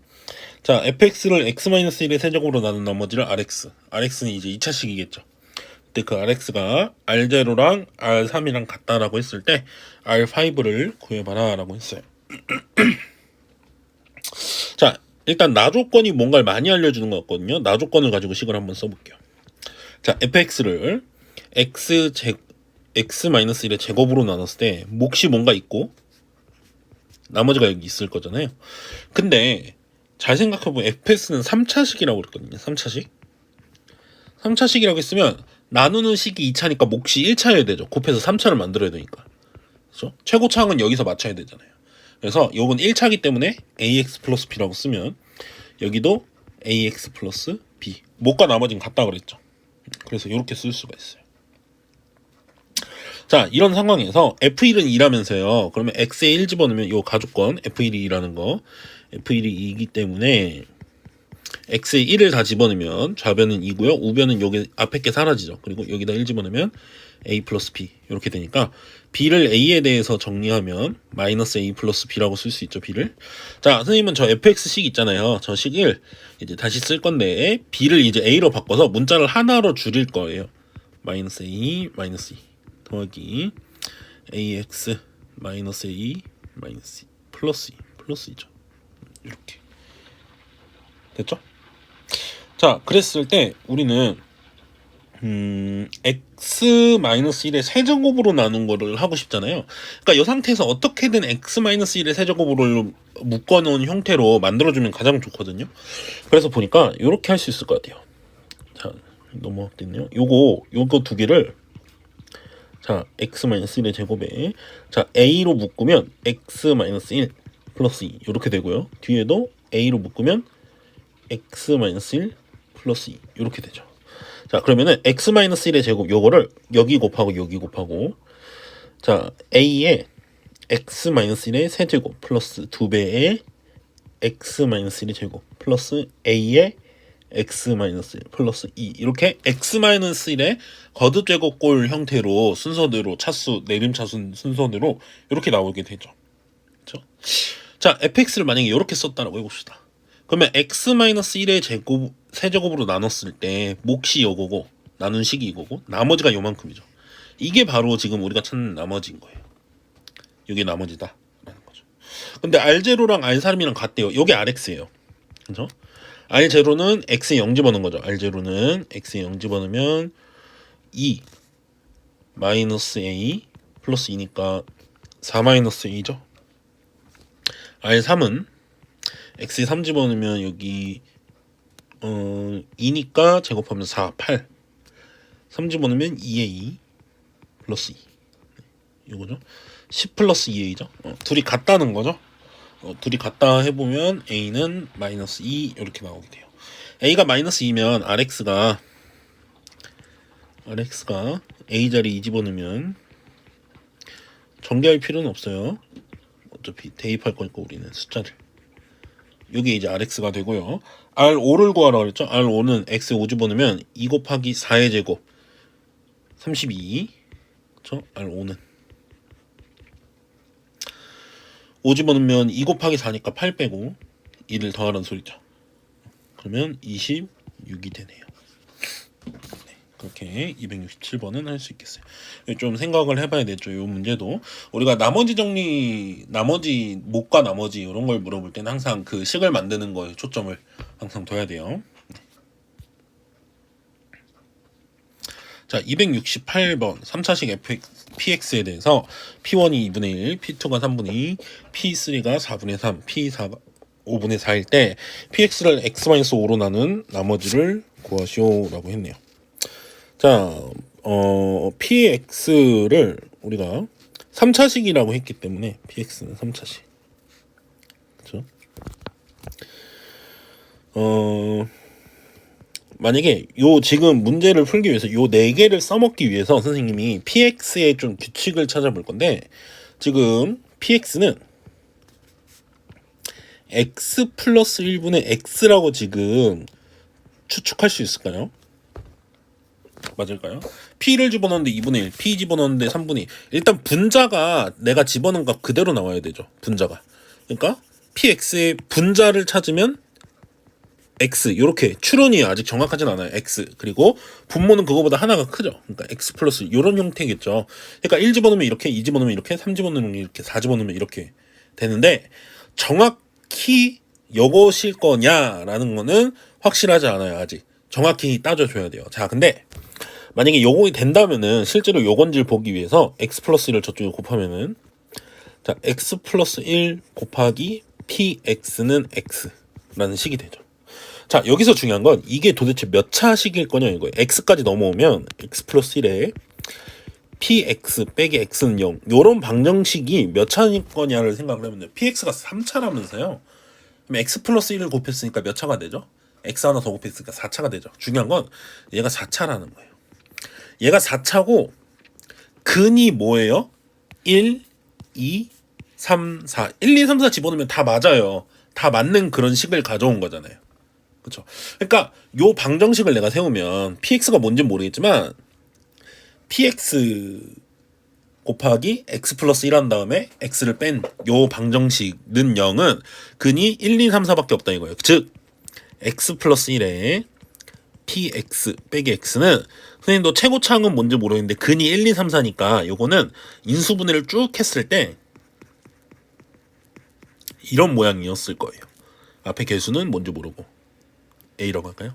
자, fx를 x-1의 세제곱으로 나눈 나머지를 rx. rx는 이제 2차식이겠죠. 그때 그 rx가 r0랑 r3이랑 같다라고 했을 때 r5를 구해봐라 라고 했어요. 자, 일단 나 조건이 뭔가를 많이 알려주는 것 같거든요. 나 조건을 가지고 식을 한번 써볼게요. 자, fx를 x-1의 제곱으로 나눴을 때 몫이 뭔가 있고 나머지가 여기 있을 거잖아요. 근데 잘 생각해보면 fx는 3차식이라고 그랬거든요. 3차식. 3차식이라고 했으면 나누는 식이 2차니까 몫이 1차여야 되죠. 곱해서 3차를 만들어야 되니까. 그렇죠? 최고차항은 여기서 맞춰야 되잖아요. 그래서 요건 1차기 때문에 ax 플러스 b라고 쓰면 여기도 ax 플러스 b. 몫과 나머지는 같다 그랬죠. 그래서 이렇게 쓸 수가 있어요. 자, 이런 상황에서 f1은 2라면서요. 그러면 x에 1 집어넣으면 요 가족권 f1이 2라는 거 f1이 2이기 때문에 x에 1을 다 집어넣으면 좌변은 2고요. 우변은 여기 앞에 게 사라지죠. 그리고 여기다 1 집어넣으면 a 플러스 b 이렇게 되니까 b를 a에 대해서 정리하면 마이너스 a 플러스 b라고 쓸 수 있죠. b를. 자, 선생님은 저 fx식 있잖아요. 저 식을 이제 다시 쓸 건데 b를 이제 a로 바꿔서 문자를 하나로 줄일 거예요. 마이너스 a 마이너스 2 더하기 ax 마이너스 a 마이너스 2 플러스 2 플러스 2죠. 이렇게 됐죠? 자, 그랬을 때 우리는 x-1의 세제곱으로 나눈 거를 하고 싶잖아요. 그러니까 이 상태에서 어떻게든 x-1의 세제곱으로 묶어놓은 형태로 만들어주면 가장 좋거든요. 그래서 보니까 이렇게 할 수 있을 것 같아요. 자, 넘어갔겠네요. 요거 두 개를, 자, x-1의 제곱에, 자, a로 묶으면 x-1 플러스 2 이렇게 되고요. 뒤에도 a로 묶으면 x-1 플러스 2 이렇게 되죠. 자, 그러면은 x-1의 제곱 요거를 여기 곱하고, 자, a의 x-1의 세제곱 플러스 2배의 x-1의 제곱 플러스 a의 x-1 플러스 2 이렇게 x-1의 거듭 제곱꼴 형태로 순서대로 차수 내림차순 순서대로 이렇게 나오게 되죠. 그렇죠? 자, fx를 만약에 이렇게 썼다라고 해봅시다. 그러면 x-1의 제곱 세제곱으로 나눴을 때 몫이 이거고 나눈 식이 이거고 나머지가 요만큼이죠. 이게 바로 지금 우리가 찾는 나머지인 거예요. 이게 나머지다 라는 거죠. 근데 R0랑 R3이랑 같대요. 이게 RX예요. 그죠? R0는 X에 0 집어넣은 거죠. R0는 X에 0 집어넣으면 2 마이너스 A 플러스 2니까 4 마이너스 A죠. R3은 X에 3 집어넣으면 여기 2니까 제곱하면 4, 8 3 집어넣으면 2A 플러스 2 이거죠. 10 플러스 2A죠. 둘이 같다는 거죠. 둘이 같다 해보면 A는 마이너스 2 이렇게 나오게 돼요. A가 마이너스 2면 RX가 A 자리 2 집어넣으면 전개할 필요는 없어요. 어차피 대입할 거니까 우리는 숫자를. 이게 이제 RX가 되고요. R5를 구하라고 그랬죠. R5는 X에 5 집어넣으면 2 곱하기 4의 제곱 32. 그렇죠? R5는 5 집어넣으면 2 곱하기 4니까 8 빼고 2를 더하라는 소리죠. 그러면 26이 되네요. 네, 그렇게 267번은 할 수 있겠어요. 좀 생각을 해봐야 되죠. 이 문제도 우리가 나머지 정리, 나머지 몫과 나머지 이런 걸 물어볼 때는 항상 그 식을 만드는 거에 초점을 항상 둬야 돼요. 자, 268번 3차식 px에 대해서 p1이 2분의 1, p2가 3분의 2, p3가 4분의 3, p4가 5분의 4일 때 px를 x-5로 나눈 나머지를 구하시오라고 했네요. 자, px를 우리가 3차식이라고 했기 때문에 px는 3차식. 그렇죠? 만약에 요 지금 문제를 풀기 위해서 요 4개를 써먹기 위해서 선생님이 px의 좀 규칙을 찾아볼 건데, 지금 px는 x 플러스 1분의 x라고 지금 추측할 수 있을까요? 맞을까요? p를 집어넣는데 2분의 1, p 집어넣는데 3분의 2. 일단 분자가 내가 집어넣은 거 그대로 나와야 되죠. 분자가. 그러니까 px의 분자를 찾으면 x 이렇게 추론이 아직 정확하진 않아요. x 그리고 분모는 그거보다 하나가 크죠. 그러니까 x 플러스 이런 형태겠죠. 그러니까 1 집어넣으면 이렇게, 2 집어넣으면 이렇게, 3 집어넣으면 이렇게, 4 집어넣으면 이렇게 되는데 정확히 이것일 거냐라는 거는 확실하지 않아요. 아직 정확히 따져줘야 돼요. 자, 근데 만약에 요거 된다면은 실제로 요건지를 보기 위해서 x 플러스 1을 저쪽에 곱하면은, 자, x 플러스 1 곱하기 px는 x라는 식이 되죠. 자, 여기서 중요한 건 이게 도대체 몇 차식일 거냐 이거예요. x까지 넘어오면 x 플러스 1에 px 빼기 x는 0 요런 방정식이 몇 차일 거냐를 생각을 해보면 px가 3차라면서요. 그럼 x 플러스 1을 곱했으니까 몇 차가 되죠? x 하나 더 곱했으니까 4차가 되죠. 중요한 건 얘가 4차라는 거예요. 얘가 4차고 근이 뭐예요? 1, 2, 3, 4 1, 2, 3, 4 집어넣으면 다 맞아요. 다 맞는 그런 식을 가져온 거잖아요. 그렇죠? 그러니까 요 방정식을 내가 세우면 px가 뭔지는 모르겠지만 px 곱하기 x 플러스 1 한 다음에 x를 뺀 요 방정식은 0은 근이 1, 2, 3, 4밖에 없다 이거예요. 즉 x 플러스 1에 px 빼기 x는 선생님도 최고차항은 뭔지 모르겠는데 근이 1, 2, 3, 4니까 요거는 인수분해를 쭉 했을 때 이런 모양이었을 거예요. 앞에 개수는 뭔지 모르고 a라고 할까요?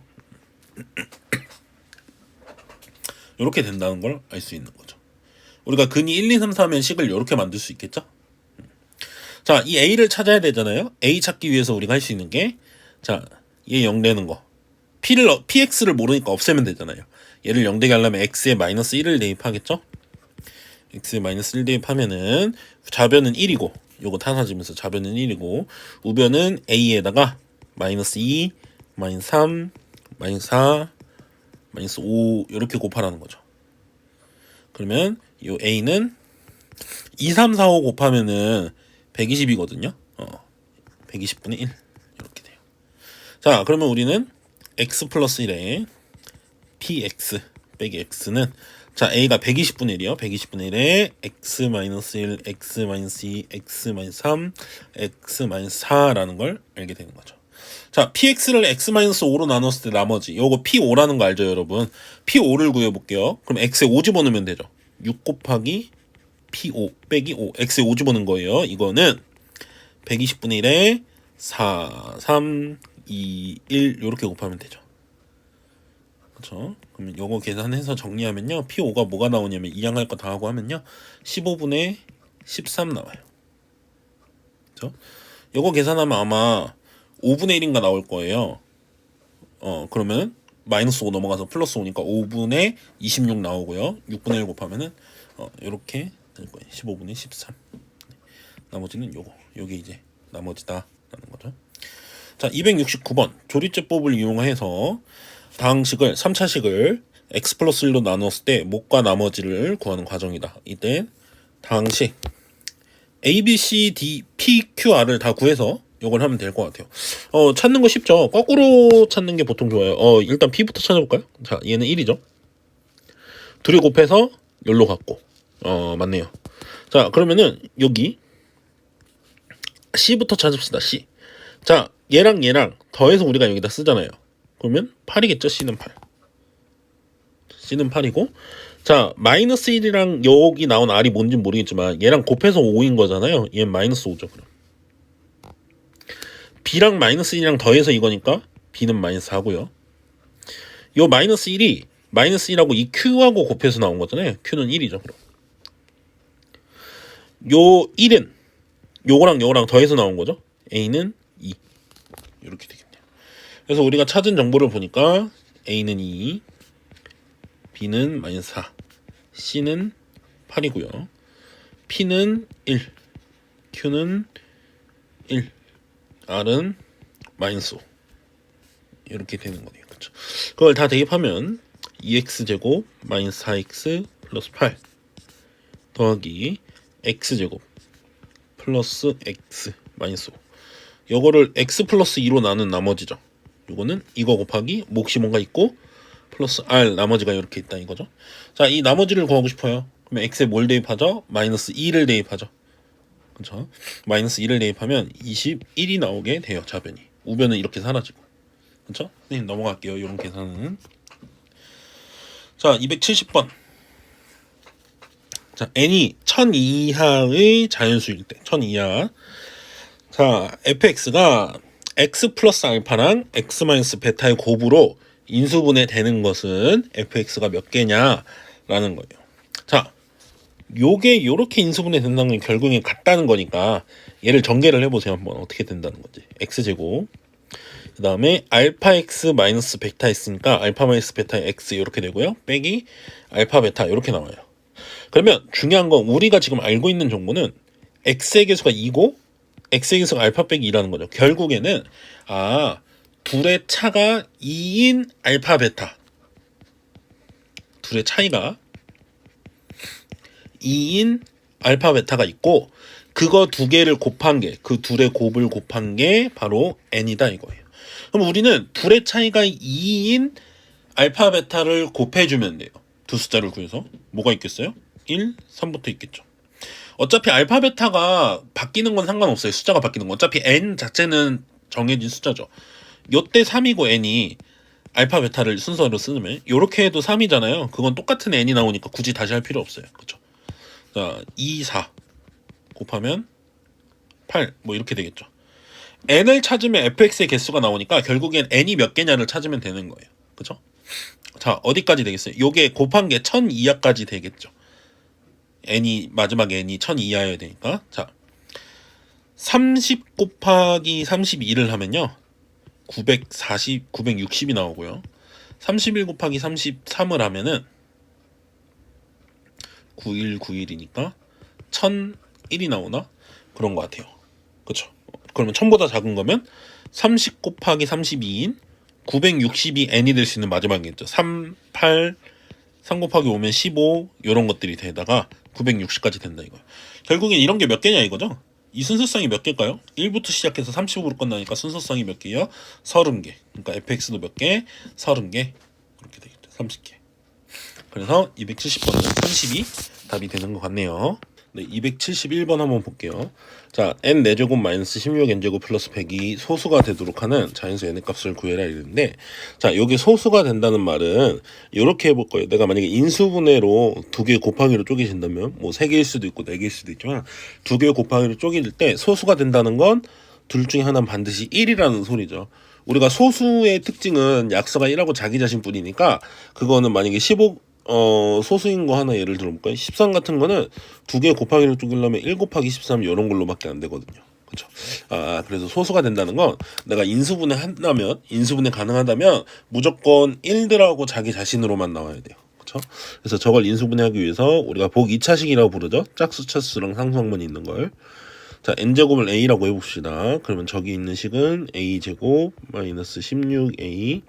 이렇게 된다는 걸 알 수 있는 거죠. 우리가 근이 1, 2, 3, 4면 식을 이렇게 만들 수 있겠죠? 자, 이 A를 찾아야 되잖아요. A 찾기 위해서 우리가 할 수 있는 게, 자, 얘 0 되는 거. PX를 모르니까 없애면 되잖아요. 얘를 0 되게 하려면 X에 마이너스 1을 대입하겠죠? X에 마이너스 1 대입하면은 좌변은 1이고, 요거 타사지면서 좌변은 1이고, 우변은 A에다가 마이너스 2, 마이너스 3, 마이너스 4, 마이너스 5 이렇게 곱하라는 거죠. 그러면 요 A는 2, 3, 4, 5 곱하면은 120이거든요. 120분의 1 이렇게 돼요. 자, 그러면 우리는 x 플러스 1에 px 빼기 x는, 자, a가 120분의 1이요. 120분의 1에 x 마이너스 1, x 마이너스 2, x 마이너스 3, x 마이너스 4라는 걸 알게 되는 거죠. 자, px를 x 마이너스 5로 나눴을 때 나머지, 요거 p5라는 거 알죠, 여러분? p5를 구해볼게요. 그럼 x에 5 집어넣으면 되죠. 6 곱하기 p5 빼기 5, x에 5 집어넣은 거예요. 이거는 120분의 1에 4, 3, 2, 1 이렇게 곱하면 되죠. 그렇죠? 그러면 요거 계산해서 정리하면요, P5가 뭐가 나오냐면 이항할 거 다 하고 하면요 15분의 13 나와요. 그렇죠? 요거 계산하면 아마 5분의 1인가 나올 거예요. 그러면 마이너스 5 넘어가서 플러스 5니까 5분의 26 나오고요. 6분의 1 곱하면은 요렇게 될 거예요. 15분의 13. 나머지는 요게 이제 나머지다 라는 거죠. 자, 269번 조리제법을 이용해서 다항식을 3차식을 x 플러스 1로 나눴을 때 목과 나머지를 구하는 과정이다. 이때 다항식 a, b, c, d, p, q, r을 다 구해서 이걸 하면 될 것 같아요. 찾는 거 쉽죠. 거꾸로 찾는 게 보통 좋아요. 일단 p부터 찾아볼까요? 자, 얘는 1이죠. 둘이 곱해서 열로 갖고 맞네요. 자, 그러면은 여기 c부터 찾읍시다. c. 자, 얘랑 더해서 우리가 여기다 쓰잖아요. 그러면 8이겠죠. c는 8. c는 8이고, 자, 마이너스 1이랑 여기 나온 r이 뭔지 모르겠지만 얘랑 곱해서 5인 거잖아요. 얘는 마이너스 5죠. 그럼 b랑 마이너스 1이랑 더해서 이거니까 b는 마이너스 4고요. 요 마이너스 1이 마이너스 1하고 이 q하고 곱해서 나온 거잖아요. q는 1이죠. 그럼 요 1은 요거랑 더해서 나온 거죠. a는 2 이렇게 되겠네요. 그래서 우리가 찾은 정보를 보니까 a는 2, b는 마이너스 4, c는 8이고요. p는 1, q는 1, r은 마이너스 5 이렇게 되는 거네요. 그렇죠? 그걸 다 대입하면 2x제곱 마이너스 4x 플러스 8 더하기 x제곱 플러스 x 마이너스 5, 요거를 x 플러스 2로 나눈 나머지죠. 요거는 이거 곱하기 몫이 뭔가 있고 플러스 r 나머지가 이렇게 있다 이거죠. 자, 이 나머지를 구하고 싶어요. 그러면 x에 뭘 대입하죠? 마이너스 2를 대입하죠. 그렇죠? 마이너스 2를 대입하면 21이 나오게 돼요. 좌변이. 우변은 이렇게 사라지고. 그렇죠? 선생님 넘어갈게요. 이런 계산은. 자, 270번. 자, n이 1000 이하의 자연수일 때, 1000 이하. 자, fx가 x 플러스 알파랑 x 마이너스 베타의 곱으로 인수분해 되는 것은 fx가 몇 개냐라는 거예요. 자, 요게 요렇게 인수분해 된다는 게 결국엔 같다는 거니까 얘를 전개를 해보세요. 한번 어떻게 된다는 거지. x제곱 그 다음에 알파 x 마이너스 베타 x니까 알파 마이너스 베타의 x 이렇게 되고요. 빼기 알파 베타 이렇게 나와요. 그러면 중요한 건 우리가 지금 알고 있는 정보는 x의 개수가 2고 x의 개수가 알파 빼기 2라는 거죠. 결국에는 둘의 차가 2인 알파 베타, 둘의 차이가 2인 알파 베타가 있고 그거 두 개를 곱한 게, 그 둘의 곱을 곱한 게 바로 n이다 이거예요. 그럼 우리는 둘의 차이가 2인 알파 베타를 곱해주면 돼요. 두 숫자를 구해서. 뭐가 있겠어요? 1, 3부터 있겠죠. 어차피 알파 베타가 바뀌는 건 상관없어요. 숫자가 바뀌는 건. 어차피 n 자체는 정해진 숫자죠. 요때 3이고 n이 알파 베타를 순서로 쓰면 요렇게 해도 3이잖아요. 그건 똑같은 n이 나오니까 굳이 다시 할 필요 없어요. 그쵸? 자, 2, 4 곱하면 8 뭐 이렇게 되겠죠. n을 찾으면 fx의 개수가 나오니까 결국엔 n이 몇 개냐를 찾으면 되는 거예요. 그쵸? 자, 어디까지 되겠어요? 요게 곱한 게 1000 이하까지 되겠죠. n이 마지막 n이 1000 이하여야 되니까. 자, 30 곱하기 32를 하면요. 960이 나오고요. 31 곱하기 33을 하면은 9191이니까 1001이 나오나? 그런 것 같아요. 그쵸? 그러면 1000보다 작은 거면 30 곱하기 32인 960이 n이 될 수 있는 마지막이겠죠. 3, 8, 3 곱하기 5면 15 요런 것들이 되다가 960까지 된다 이거야. 결국엔 이런 게 몇 개냐 이거죠. 이 순서쌍이 몇 개일까요? 1부터 시작해서 30으로 끝나니까 순서쌍이 몇 개예요? 30개. 그러니까 fx도 몇 개? 30개. 그렇게 되겠죠. 30개. 그래서 270번은 30이 답이 되는 것 같네요. 네, 271번 한번 볼게요. 자, n 4제곱 마이너스 16 n제곱 플러스 100이 소수가 되도록 하는 자연수 n의 값을 구해라 이랬는데, 자, 여기 소수가 된다는 말은 이렇게 해볼 거예요. 내가 만약에 인수분해로 두 개 곱하기로 쪼개진다면 뭐 3개일 수도 있고 4개일 수도 있지만 두 개 곱하기로 쪼개질 때 소수가 된다는 건 둘 중에 하나는 반드시 1이라는 소리죠. 우리가 소수의 특징은 약수가 1하고 자기 자신뿐이니까 그거는 만약에 15 소수인 거 하나 예를 들어볼까요? 13 같은 거는 두 개 곱하기로 쪼개려면 1 곱하기 13 이런 걸로밖에 안 되거든요. 그렇죠? 그래서 소수가 된다는 건 내가 인수분해 한다면, 인수분해 가능하다면 무조건 1들하고 자기 자신으로만 나와야 돼요. 그렇죠? 그래서 저걸 인수분해하기 위해서 우리가 복 2차식이라고 부르죠. 짝수, 차수랑 상수항만이 있는 걸. 자, n제곱을 a라고 해봅시다. 그러면 저기 있는 식은 a제곱 마이너스 16a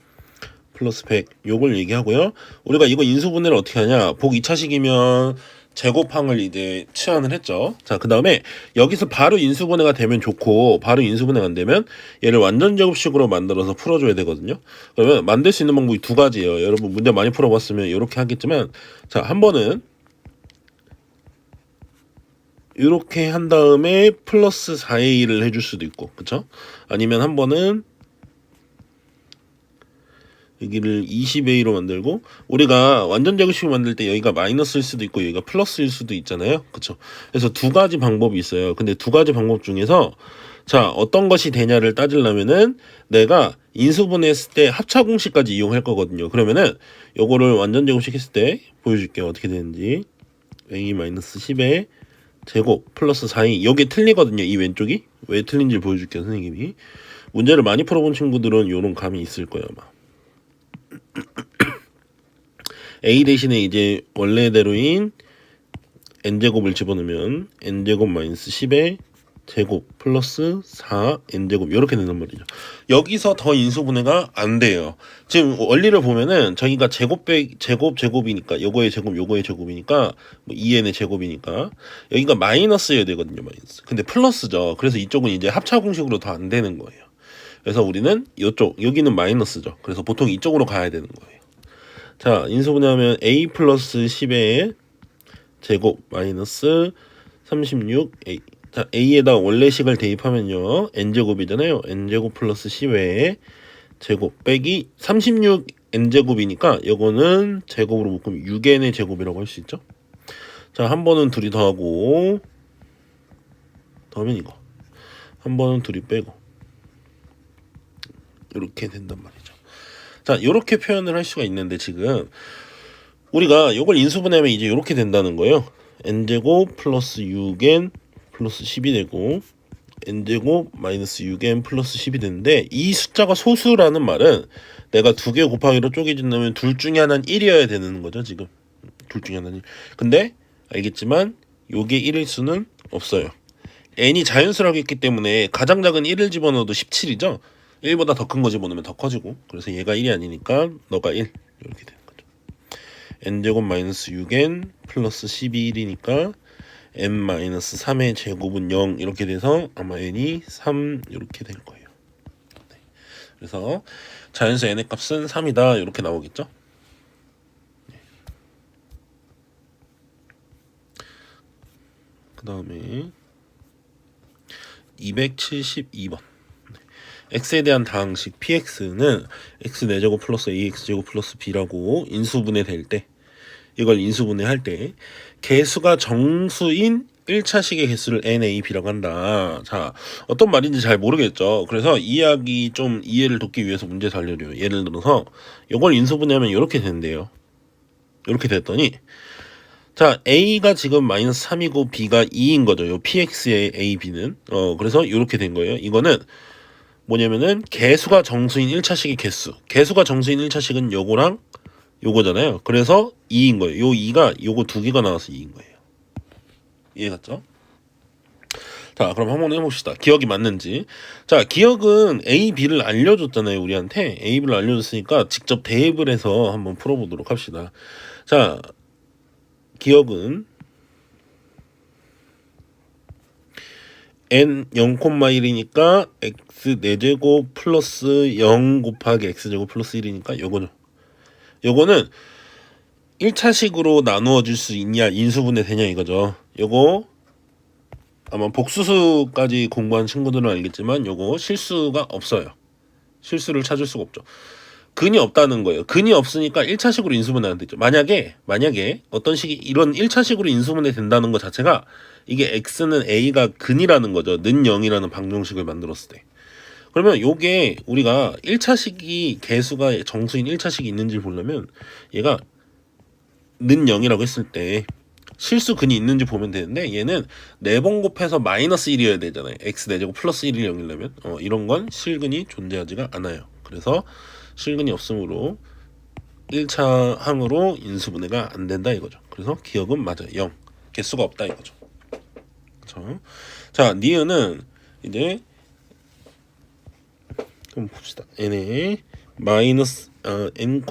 플러스 100 요걸 얘기하고요. 우리가 이거 인수분해를 어떻게 하냐? 복 2차식이면 제곱항을 이제 치환을 했죠. 자, 그 다음에 여기서 바로 인수분해가 되면 좋고 바로 인수분해가 안 되면 얘를 완전 제곱식으로 만들어서 풀어줘야 되거든요. 그러면 만들 수 있는 방법이 두 가지예요. 여러분 문제 많이 풀어봤으면 이렇게 하겠지만, 자, 한 번은 이렇게 한 다음에 플러스 4a를 해줄 수도 있고, 그쵸? 아니면 한 번은 여기를 20a로 만들고, 우리가 완전 제곱식을 만들 때 여기가 마이너스일 수도 있고 여기가 플러스일 수도 있잖아요. 그쵸? 그래서 두 가지 방법이 있어요. 근데 두 가지 방법 중에서 자, 어떤 것이 되냐를 따지려면은 내가 인수분해했을 때 합차 공식까지 이용할 거거든요. 그러면은 요거를 완전 제곱식 했을 때 보여줄게요. 어떻게 되는지. a-10의 제곱 플러스 4이 여기 틀리거든요. 이 왼쪽이 왜 틀린지 보여줄게요. 선생님이 문제를 많이 풀어본 친구들은 요런 감이 있을 거예요 아마. a 대신에 이제 원래대로인 n제곱을 집어넣으면 n제곱 마이너스 10의 제곱 플러스 4 n제곱 이렇게 된단 말이죠. 여기서 더 인수분해가 안 돼요. 지금 원리를 보면은 저희가 제곱이니까 요거의 제곱 요거의 제곱이니까 뭐 2n의 제곱이니까 여기가 마이너스여야 되거든요. 마이너스. 근데 플러스죠. 그래서 이쪽은 이제 합차 공식으로 더 안 되는 거예요. 그래서 우리는 이쪽 여기는 마이너스죠. 그래서 보통 이쪽으로 가야 되는 거예요. 자, 인수분해하면 a 플러스 10의 제곱 마이너스 36a. 자, a에다 원래식을 대입하면요 n제곱이잖아요. n제곱 플러스 10의 제곱 빼기 36 n제곱이니까 이거는 제곱으로 묶으면 6n의 제곱이라고 할 수 있죠. 자, 한 번은 둘이 더하고 더하면 이거 한 번은 둘이 빼고 이렇게 된단 말이죠. 자, 이렇게 표현을 할 수가 있는데 지금 우리가 이걸 인수분해하면 이제 이렇게 된다는 거예요. n제곱 플러스 6n 플러스 10이 되고 n제곱 마이너스 6n 플러스 10이 되는데 이 숫자가 소수라는 말은 내가 두 개 곱하기로 쪼개진다면 둘 중에 하나는 1이어야 되는 거죠. 지금 둘 중에 하나는 1. 근데 알겠지만 요게 1일 수는 없어요. n이 자연수라고 했기 때문에 가장 작은 1을 집어넣어도 17이죠. 1보다 더 큰 거 집어넣으면 더 커지고, 그래서 얘가 1이 아니니까 너가 1 이렇게 되는 거죠. n제곱 마이너스 6n 플러스 12 1이니까 n-3의 제곱은 0 이렇게 돼서 아마 n이 3 이렇게 될 거예요. 네. 그래서 자연수 n의 값은 3이다 이렇게 나오겠죠. 네. 그 다음에 272번 x에 대한 다항식 px는 x 4제곱 플러스 ax제곱 플러스 b라고 인수분해 될 때, 이걸 인수분해 할 때 개수가 정수인 1차식의 개수를 NAB라고 한다. 자, 어떤 말인지 잘 모르겠죠. 그래서 이 이야기 좀 이해를 돕기 위해서 문제에서 알려줘요. 예를 들어서 이걸 인수분해하면 이렇게 된대요. 이렇게 됐더니 자, A가 지금 마이너스 3이고 B가 2인 거죠. 요 PX의 A, B는. 그래서 이렇게 된 거예요. 이거는 뭐냐면은 개수가 정수인 1차식의 개수. 개수가 정수인 1차식은 요거랑 요거잖아요. 그래서 2인 거예요. 요 2가 요거 두 개가 나와서 2인 거예요. 이해 갔죠? 자, 그럼 한번 해봅시다. 기억이 맞는지. 자, 기억은 A, B를 알려줬잖아요. 우리한테. A, B를 알려줬으니까 직접 대입을 해서 한번 풀어보도록 합시다. 자, 기억은 n 0,1이니까 x 4제곱 플러스 0 곱하기 x제곱 플러스 1이니까 요거죠. 요거는 1차식으로 나누어 줄 수 있냐 인수분해 되냐 이거죠. 요거 아마 복수수까지 공부한 친구들은 알겠지만 요거 실수가 없어요. 실수를 찾을 수가 없죠. 근이 없다는 거예요. 근이 없으니까 1차식으로 인수분해 안 되죠. 만약에 어떤 식이 이런 1차식으로 인수분해 된다는 것 자체가 이게 x는 a가 근이라는 거죠. 는 0이라는 방정식을 만들었을 때. 그러면 요게 우리가 1차식이 개수가 정수인 1차식이 있는지 보려면 얘가 는 0이라고 했을 때 실수 근이 있는지 보면 되는데 얘는 4번 곱해서 마이너스 1이어야 되잖아요. x 4제곱 플러스 1이 0이려면 이런 건 실근이 존재하지가 않아요. 그래서 실근이 없으므로 1차 항으로 인수분해가 안 된다 이거죠. 그래서 기억은 맞아요. 0. 개수가 없다 이거죠. 그렇죠? 자, 니은은 이제 그럼 봅시다. n에 마이너스 n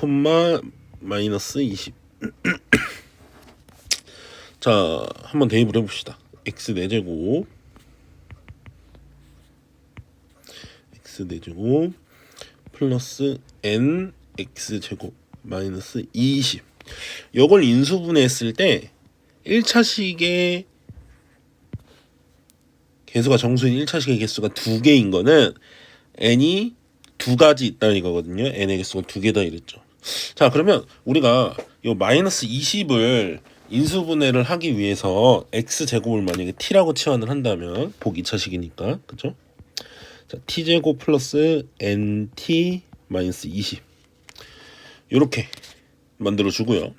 마이너스 20. 자, 한번 대입을 해봅시다. x 4제곱 x 4제곱 플러스 n x제곱 마이너스 20. 요걸 인수분해했을 때 1차식의 개수가 정수인 1차식의 개수가 2개인 거는 n이 2가지 있다는 이거거든요. n의 개수가 2개다 이랬죠. 자, 그러면 우리가 요 마이너스 20을 인수분해를 하기 위해서 x제곱을 만약에 t라고 치환을 한다면 복 2차식이니까 그죠? 자, t제곱 플러스 nt 마이너스 20 요렇게 만들어주고요.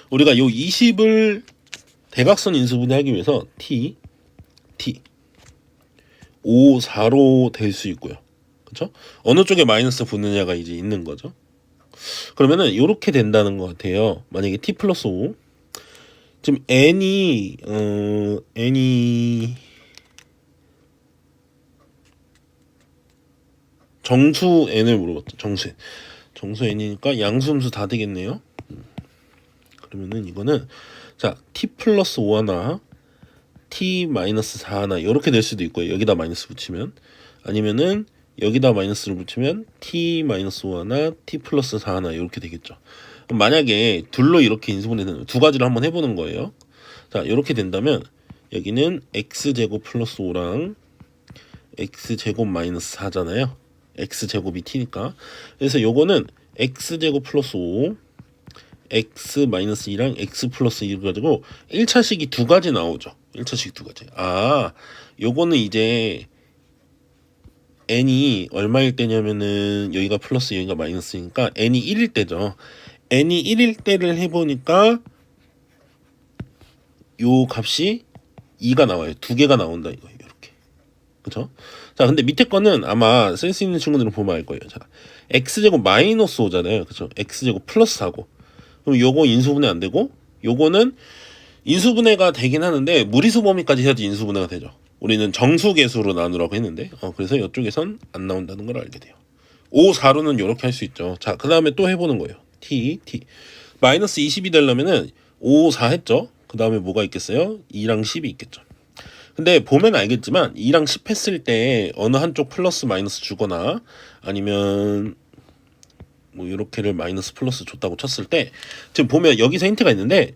우리가 요 20을 대각선 인수분해하기 위해서 t 5, 4로 될 수 있고요. 그렇죠? 어느 쪽에 마이너스 붙느냐가 이제 있는 거죠. 그러면은 이렇게 된다는 것 같아요. 만약에 t 플러스 5 지금 n이 정수 n을 물어봤죠. 정수 n이니까 양수음수 다 되겠네요. 그러면은 이거는 자 t 플러스 5 하나 t 마이너스 4 하나 이렇게 될 수도 있고요. 여기다 마이너스 붙이면 아니면은 여기다 마이너스를 붙이면 t 마이너스 5 하나 t 플러스 4 하나 이렇게 되겠죠. 그럼 만약에 둘로 이렇게 인수분해는 두 가지를 한번 해보는 거예요. 자 이렇게 된다면 여기는 x제곱 플러스 5랑 x제곱 마이너스 4잖아요. x제곱이 t니까. 그래서 요거는 x제곱 플러스 5 x 마이너스 2랑 x 플러스 2를 가지고 1차식이 두 가지 나오죠. 1차식 두 가지. 아, 요거는 이제 n이 얼마일 때냐면은 여기가 플러스 여기가 마이너스니까 n이 1일 때죠. n이 1일 때를 해보니까 요 값이 2가 나와요. 두 개가 나온다 이거예요. 이렇게. 그렇죠? 자, 근데 밑에 거는 아마 쓸 수 있는 친구들은 보면 알 거예요. 자, x제곱 마이너스 5잖아요. 그렇죠? x제곱 플러스 4고. 그럼 요거 인수분해 안 되고 요거는 인수분해가 되긴 하는데 무리수 범위까지 해야지 인수분해가 되죠. 우리는 정수계수로 나누라고 했는데 그래서 이쪽에선 안 나온다는 걸 알게 돼요. 5, 4로는 이렇게 할 수 있죠. 자, 그 다음에 또 해보는 거예요. t 마이너스 20이 되려면은 5, 4 했죠. 그 다음에 뭐가 있겠어요? 2랑 10이 있겠죠. 근데 보면 알겠지만 2랑 10 했을 때 어느 한쪽 플러스 마이너스 주거나 아니면 뭐 이렇게를 마이너스 플러스 줬다고 쳤을 때 지금 보면 여기서 힌트가 있는데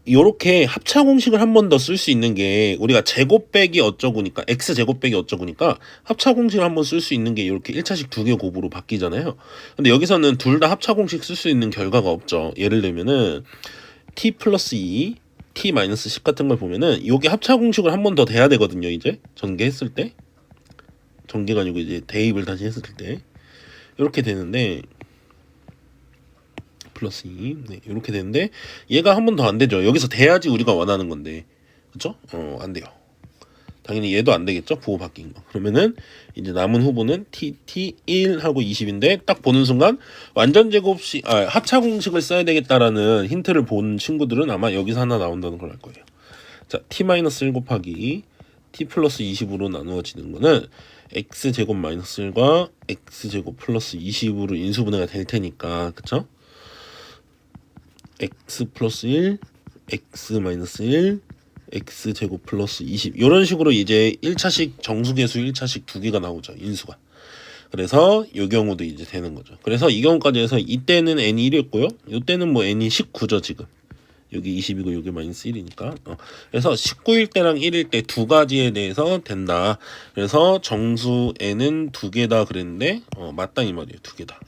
이렇게 합차 공식을 한 번 더 쓸 수 있는 게 우리가 제곱 빼기 어쩌고니까 x 제곱 빼기 어쩌고니까 합차 공식을 한 번 쓸 수 있는 게 이렇게 1차식 두 개 곱으로 바뀌잖아요. 근데 여기서는 둘 다 합차 공식 쓸 수 있는 결과가 없죠. 예를 들면은 t 플러스 2 t-10 같은 걸 보면은 요게 합차 공식을 한 번 더 돼야 되거든요. 이제 전개했을 때, 전개가 아니고 이제 대입을 다시 했을 때 이렇게 되는데 플러스 2 네, 이렇게 되는데 얘가 한 번 더 안 되죠. 여기서 돼야지 우리가 원하는 건데 그쵸? 안 돼요. 당연히 얘도 안 되겠죠. 부호 바뀐 거. 그러면은 이제 남은 후보는 t1하고 20인데 딱 보는 순간 완전 제곱식 합차 공식을 써야 되겠다라는 힌트를 본 친구들은 아마 여기서 하나 나온다는 걸 알 거예요. 자, t-1 곱하기 t 플러스 20으로 나누어지는 거는 x제곱 마이너스 1과 x제곱 플러스 20으로 인수분해가 될 테니까 그쵸? x 플러스 1, x 마이너스 1, x제곱 플러스 20 이런 식으로 이제 1차식 정수계수 1차식 두 개가 나오죠. 인수가. 그래서 이 경우도 이제 되는 거죠. 그래서 이 경우까지 해서 이때는 n이 1이었고요. 이때는 뭐 n이 19죠 지금. 여기 20이고 여기 마이너스 1이니까. 그래서 19일 때랑 1일 때 두 가지에 대해서 된다. 그래서 정수 n은 두 개다 그랬는데 맞다 이 말이에요. 두 개다.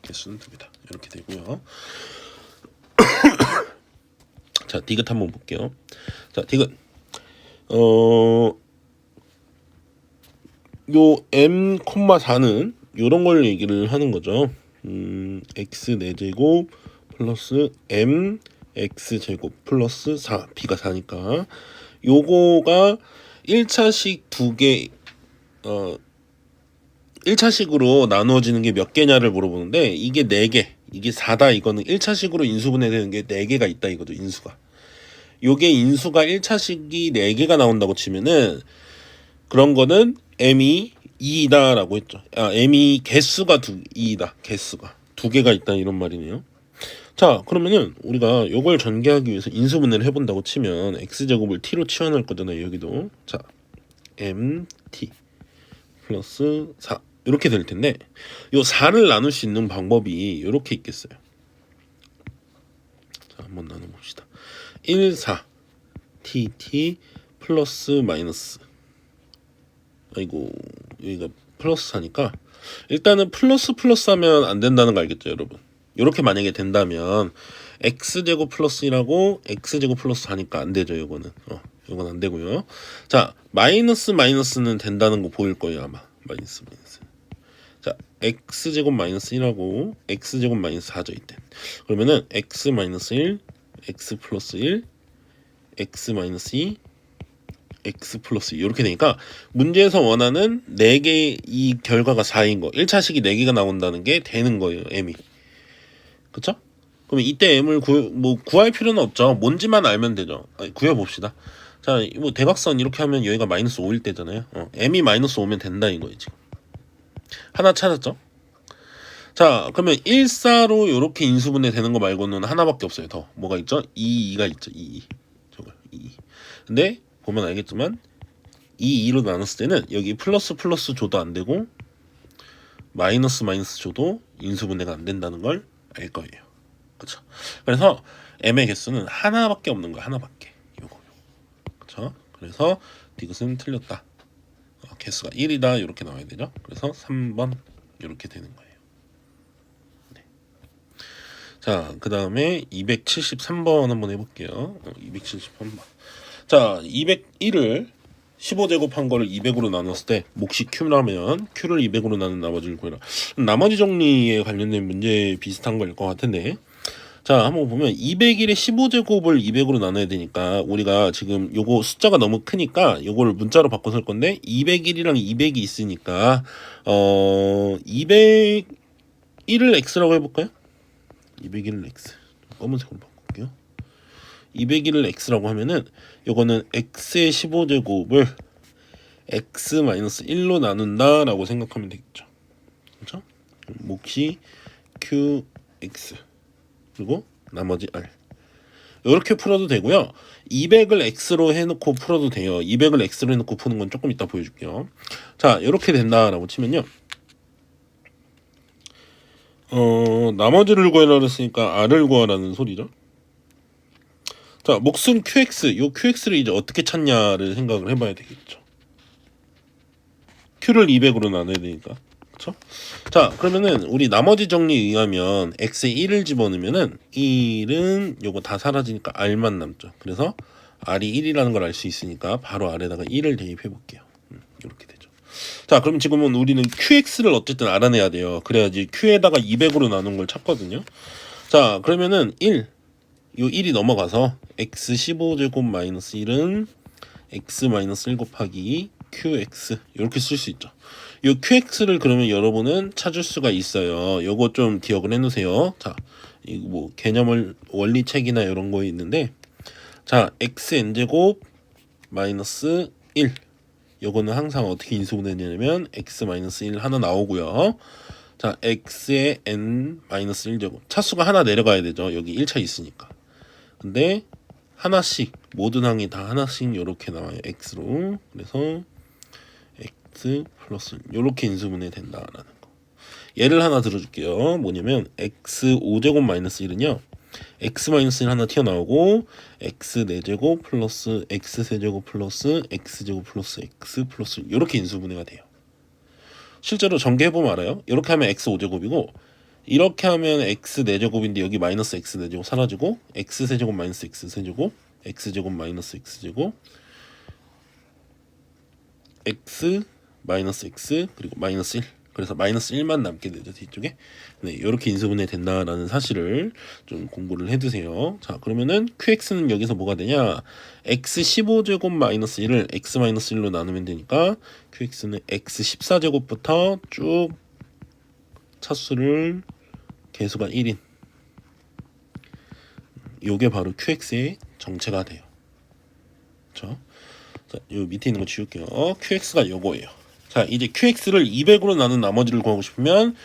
개수는 두 개다. 이렇게 되고요. 자, 디귿 한번 볼게요. 자, 디귿. 요 m,4는 요런 걸 얘기를 하는 거죠. x 4제곱 플러스 m x 제곱 플러스 4 b가 4니까 요거가 1차식 두 개 1차식으로 나누어지는 게 몇 개냐를 물어보는데 이게 4개 이게 4다 이거는 1차식으로 인수분해되는 게 4개가 있다 이거죠. 인수가 요게 인수가 1차식이 4개가 나온다고 치면은 그런 거는 m이 2이다 라고 했죠. m이 개수가 2이다 개수가 2개가 있다 이런 말이네요. 자, 그러면은 우리가 요걸 전개하기 위해서 인수분해를 해본다고 치면 x제곱을 t로 치환할 거잖아요. 여기도. 자, mt 플러스 4 이렇게 될 텐데 요 4를 나눌 수 있는 방법이 이렇게 있겠어요. 자, 한번 나눠봅시다. 1, 4 tt 플러스 마이너스 아이고 여기가 플러스 4니까 일단은 플러스 하면 안 된다는 거 알겠죠 여러분. 이렇게 만약에 된다면 x제곱 플러스 1하고 x제곱 플러스 4니까 안 되죠. 요거는 요건 안 되고요. 자, 마이너스는 된다는 거 보일 거예요 아마. 마이너스 자, x제곱 마이너스 1하고 x제곱 마이너스 4죠 이때. 그러면은 x 마이너스 1 x 플러스 1 x 마이너스 2 x 플러스 2 이렇게 되니까 문제에서 원하는 4개 이 결과가 4인 거 1차식이 4개가 나온다는 게 되는 거예요 m이. 그쵸? 그럼 이때 m을 구할 필요는 없죠. 뭔지만 알면 되죠. 구해봅시다. 자, 뭐 대각선 이렇게 하면 여기가 마이너스 5일 때잖아요. m이 마이너스 5면 된다 이거예요 지금. 하나 찾았죠? 자, 그러면 1, 4로 이렇게 인수분해 되는 거 말고는 하나밖에 없어요. 더 뭐가 있죠? 2, 2가 있죠. 2, 저걸 2. 근데 보면 알겠지만 2, 2로 나눴을 때는 여기 플러스 줘도 안 되고 마이너스 줘도 인수분해가 안 된다는 걸 알 거예요. 그렇죠? 그래서 m의 개수는 하나밖에 없는 거야. 하나밖에. 요거. 그렇죠? 그래서 디귿은 틀렸다. 개수가 1이다. 이렇게 나와야 되죠. 그래서 3번 이렇게 되는 거예요. 네. 자, 그 다음에 273번 한번 해볼게요. 273번. 자, 201을 15제곱 한 거를 200으로 나눴을 때 몫이 q라면 q를 200으로 나눈 나머지를 구해라. 나머지 정리에 관련된 문제 비슷한 거일 것 같은데 자, 한번 보면 201의 15제곱을 200으로 나눠야 되니까 우리가 지금 요거 숫자가 너무 크니까 요거를 문자로 바꿔서 할 건데 201이랑 200이 있으니까 201을 x라고 해볼까요? 201을 x 검은색으로 바꿀게요. 201을 x라고 하면은 요거는 x의 15제곱을 x-1로 나눈다 라고 생각하면 되겠죠. 그렇죠? 몫이 qx 그리고 나머지 r 이렇게 풀어도 되고요. 200을 x로 해놓고 풀어도 돼요. 200을 x로 해놓고 푸는 건 조금 이따 보여줄게요. 자, 이렇게 된다라고 치면요. 나머지를 구해라 그랬으니까 r을 구하라는 소리죠. 자, 몫은 qx, 요 qx를 이제 어떻게 찾냐를 생각을 해봐야 되겠죠. q를 200으로 나눠야 되니까, 그쵸? 자, 그러면은 우리 나머지 정리에 의하면 x에 1을 집어넣으면은 1은 요거 다 사라지니까 r만 남죠. 그래서 r이 1이라는 걸 알 수 있으니까 바로 r에다가 1을 대입해 볼게요. 이렇게 되죠. 자, 그럼 지금은 우리는 qx를 어쨌든 알아내야 돼요. 그래야지 q에다가 200으로 나눈 걸 찾거든요. 자, 그러면은 1, 요 1이 넘어가서 x 15제곱 마이너스 1은 x 마이너스 1 곱하기 qx 이렇게 쓸 수 있죠. 요 qx를 그러면 여러분은 찾을 수가 있어요. 요거 좀 기억을 해놓으세요. 자, 이거 뭐 개념을 원리책이나 이런 거에 있는데, 자, xn제곱 마이너스 1 요거는 항상 어떻게 인수분해되냐면 x 마이너스 1 하나 나오고요. 자, x의 n 마이너스 1제곱 차수가 하나 내려가야 되죠. 여기 1차 있으니까. 근데 하나씩 모든 항이 다 하나씩 요렇게 나와요. x로. 그래서 x 플러스 요렇게 인수분해 된다라는 거. 예를 하나 들어줄게요. 뭐냐면 x 5제곱 마이너스 1은요. x 마이너스 1 하나 튀어나오고 x 4제곱 플러스 x 세제곱 플러스 x제곱 플러스 x 플러스 요렇게 인수분해가 돼요. 실제로 전개해보면 알아요. 이렇게 하면 x 5제곱이고 이렇게 하면 x 4제곱인데 여기 마이너스 x 4제곱 사라지고 x 세제곱 마이너스 x 세제곱 x제곱 마이너스 x제곱 x 마이너스 x 그리고 마이너스 1 그래서 마이너스 1만 남게 되죠 뒤쪽에. 네, 이렇게 인수분해 된다라는 사실을 좀 공부를 해두세요. 자, 그러면은 qx는 여기서 뭐가 되냐? x 15제곱 마이너스 1을 x 마이너스 1로 나누면 되니까 qx는 x 14제곱부터 쭉 차수를 개수가 1인 요게 바로 qx의 정체가 돼요. 그렇죠? 자, 요 밑에 있는 거 지울게요. qx가 요거예요. 자, 이제 qx를 200으로 나눈 나머지를 구하고 싶으면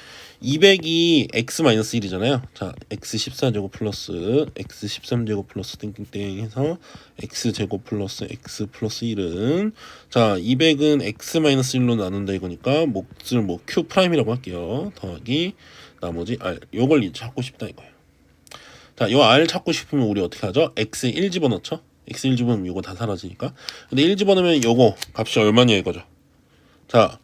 200이 x-1이잖아요. 자, x14제곱 플러스 x13제곱 플러스 땡땡땡 해서 x제곱 플러스 x 플러스 1은 자, 200은 x-1로 나눈다 이거니까 몫을 뭐 q'이라고 할게요. 더하기 나머지 r. 요걸 찾고 싶다 이거예요. 자, 요 r 찾고 싶으면 우리 어떻게 하죠? x 1 집어넣죠? x 1 집어넣으면 요거 다 사라지니까. 근데 1 집어넣으면 요거 값이 얼마냐 이거죠. 자,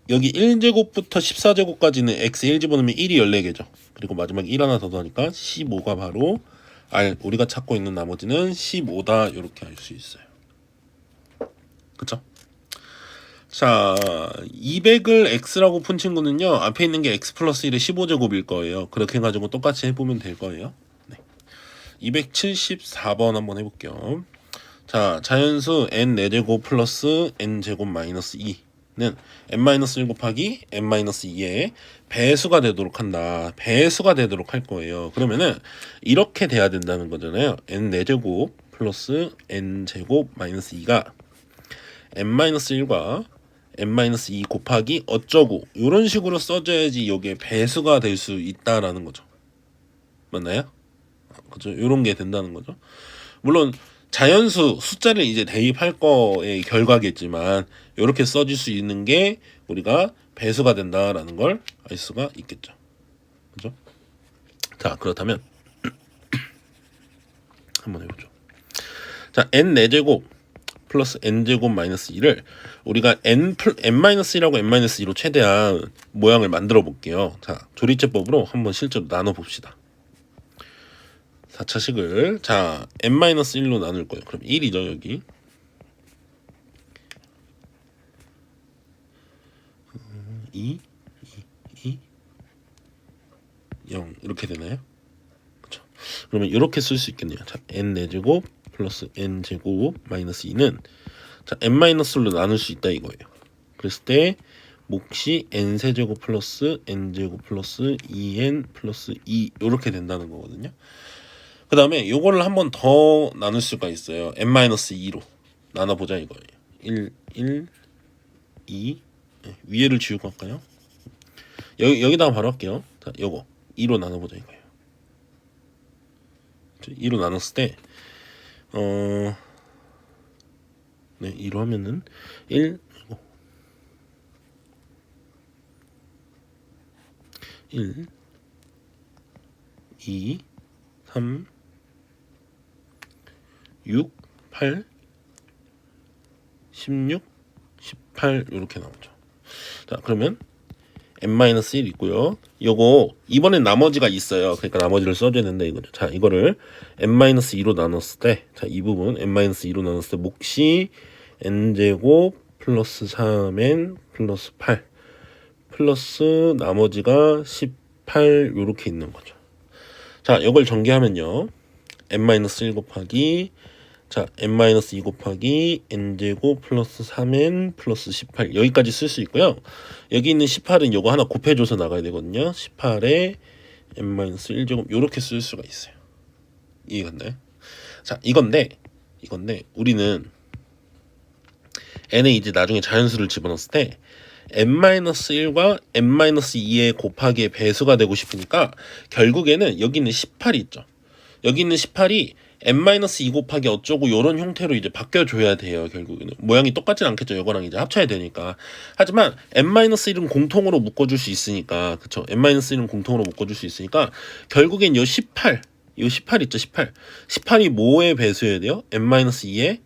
여기 1제곱부터 14제곱까지는 x 1 집어넣으면 1이 14개죠. 그리고 마지막에 1 하나 더 더하니까 15가 바로 R 우리가 찾고 있는 나머지는 15다 이렇게 알 수 있어요. 그쵸? 자, 200을 x라고 푼 친구는요. 앞에 있는 게 x 플러스 1의 15제곱일 거예요. 그렇게 해가지고 똑같이 해보면 될 거예요. 네. 274번 한번 해볼게요. 자, 자연수 n 4제곱 플러스 n 제곱 마이너스 2는 n-1 곱하기 n-2의 배수가 되도록 한다. 배수가 되도록 할 거예요. 그러면은 이렇게 돼야 된다는 거잖아요. n 4제곱 플러스 n 제곱 마이너스 2가 n-1과 n-2 곱하기 어쩌고 이런 식으로 써줘야지 이게 배수가 될 수 있다라는 거죠. 맞나요? 그죠? 이런 게 된다는 거죠. 물론 자연수 숫자를 이제 대입할 거의 결과겠지만 이렇게 써질 수 있는 게 우리가 배수가 된다라는 걸 알 수가 있겠죠. 그죠? 자, 그렇다면 한번 해보죠. 자, n 4제곱 플러스 n제곱 마이너스 2를 우리가 n-1이라고 n-2로 최대한 모양을 만들어 볼게요. 자, 조리제법으로 한번 실제로 나눠 봅시다. 4차식을 자 n-1로 나눌 거예요. 그럼 1이죠 여기. 2, 0 이렇게 되나요? 그렇죠. 그러면 이렇게 쓸 수 있겠네요. 자, n-4제곱 플러스 n제곱 마이너스 2는 자 n-로 나눌 수 있다 이거예요. 그랬을 때 몫이 n세제곱 플러스 n제곱 플러스 2n 플러스 2 이렇게 된다는 거거든요. 그 다음에 요거를 한 번 더 나눌 수가 있어요. n-2로 나눠보자 이거예요. 1, 2 네, 위에를 지우고 할까요? 여기다가 바로 할게요. 자, 요거 2로 나눠보자 이거예요. 2로 나눴을 때 네, 2로 하면은 1 2 3 6 8 16 18 이렇게 나오죠. 자, 그러면 n-1 있고요. 요거 이번엔 나머지가 있어요. 그러니까 나머지를 써줘야 된다 이거죠. 자, 이거를 n-2로 나눴을 때, 자, 이 부분 n-2로 나눴을 때 몫이 n제곱 플러스 3n 플러스 8 플러스 나머지가 18 요렇게 있는 거죠. 자, 이걸 전개하면요. n-1 곱하기 자, n-2 곱하기 n제곱 플러스 3n 플러스 18 여기까지 쓸 수 있고요. 여기 있는 18은 요거 하나 곱해줘서 나가야 되거든요. 18에 n-1제곱 요렇게 쓸 수가 있어요. 이해갔나요? 자, 이건데 우리는 n에 이제 나중에 자연수를 집어넣었을 때 n-1과 n-2의 곱하기의 배수가 되고 싶으니까 결국에는 여기 있는 18이 있죠. 여기 있는 18이 n-2 곱하기 어쩌고 요런 형태로 이제 바뀌어줘야 돼요. 결국에는 모양이 똑같진 않겠죠. 이거랑 이제 합쳐야 되니까. 하지만 n-1은 공통으로 묶어줄 수 있으니까, 그쵸? n-1은 공통으로 묶어줄 수 있으니까 결국엔 요 18 있죠. 18이 뭐에 배수해야 돼요? n-2에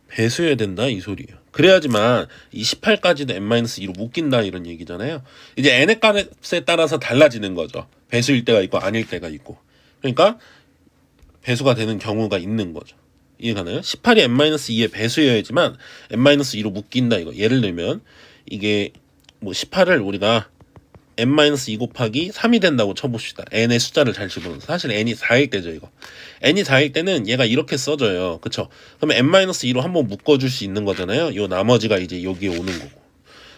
배수해야 된다 이 소리예요. 그래야지만 이 18까지도 n-2로 묶인다 이런 얘기잖아요. 이제 n의 값에 따라서 달라지는 거죠. 배수일 때가 있고 아닐 때가 있고. 그러니까 배수가 되는 경우가 있는 거죠. 이해가나요? 18이 n-2의 배수여야지만 n-2로 묶인다 이거. 예를 들면 이게 뭐 18을 우리가 n-2 곱하기 3이 된다고 쳐봅시다. n의 숫자를 잘 집어넣어서. 사실 n이 4일 때죠 이거. n이 4일 때는 얘가 이렇게 써져요. 그쵸? 그러면 n-2로 한번 묶어줄 수 있는 거잖아요. 요 나머지가 이제 여기에 오는 거고.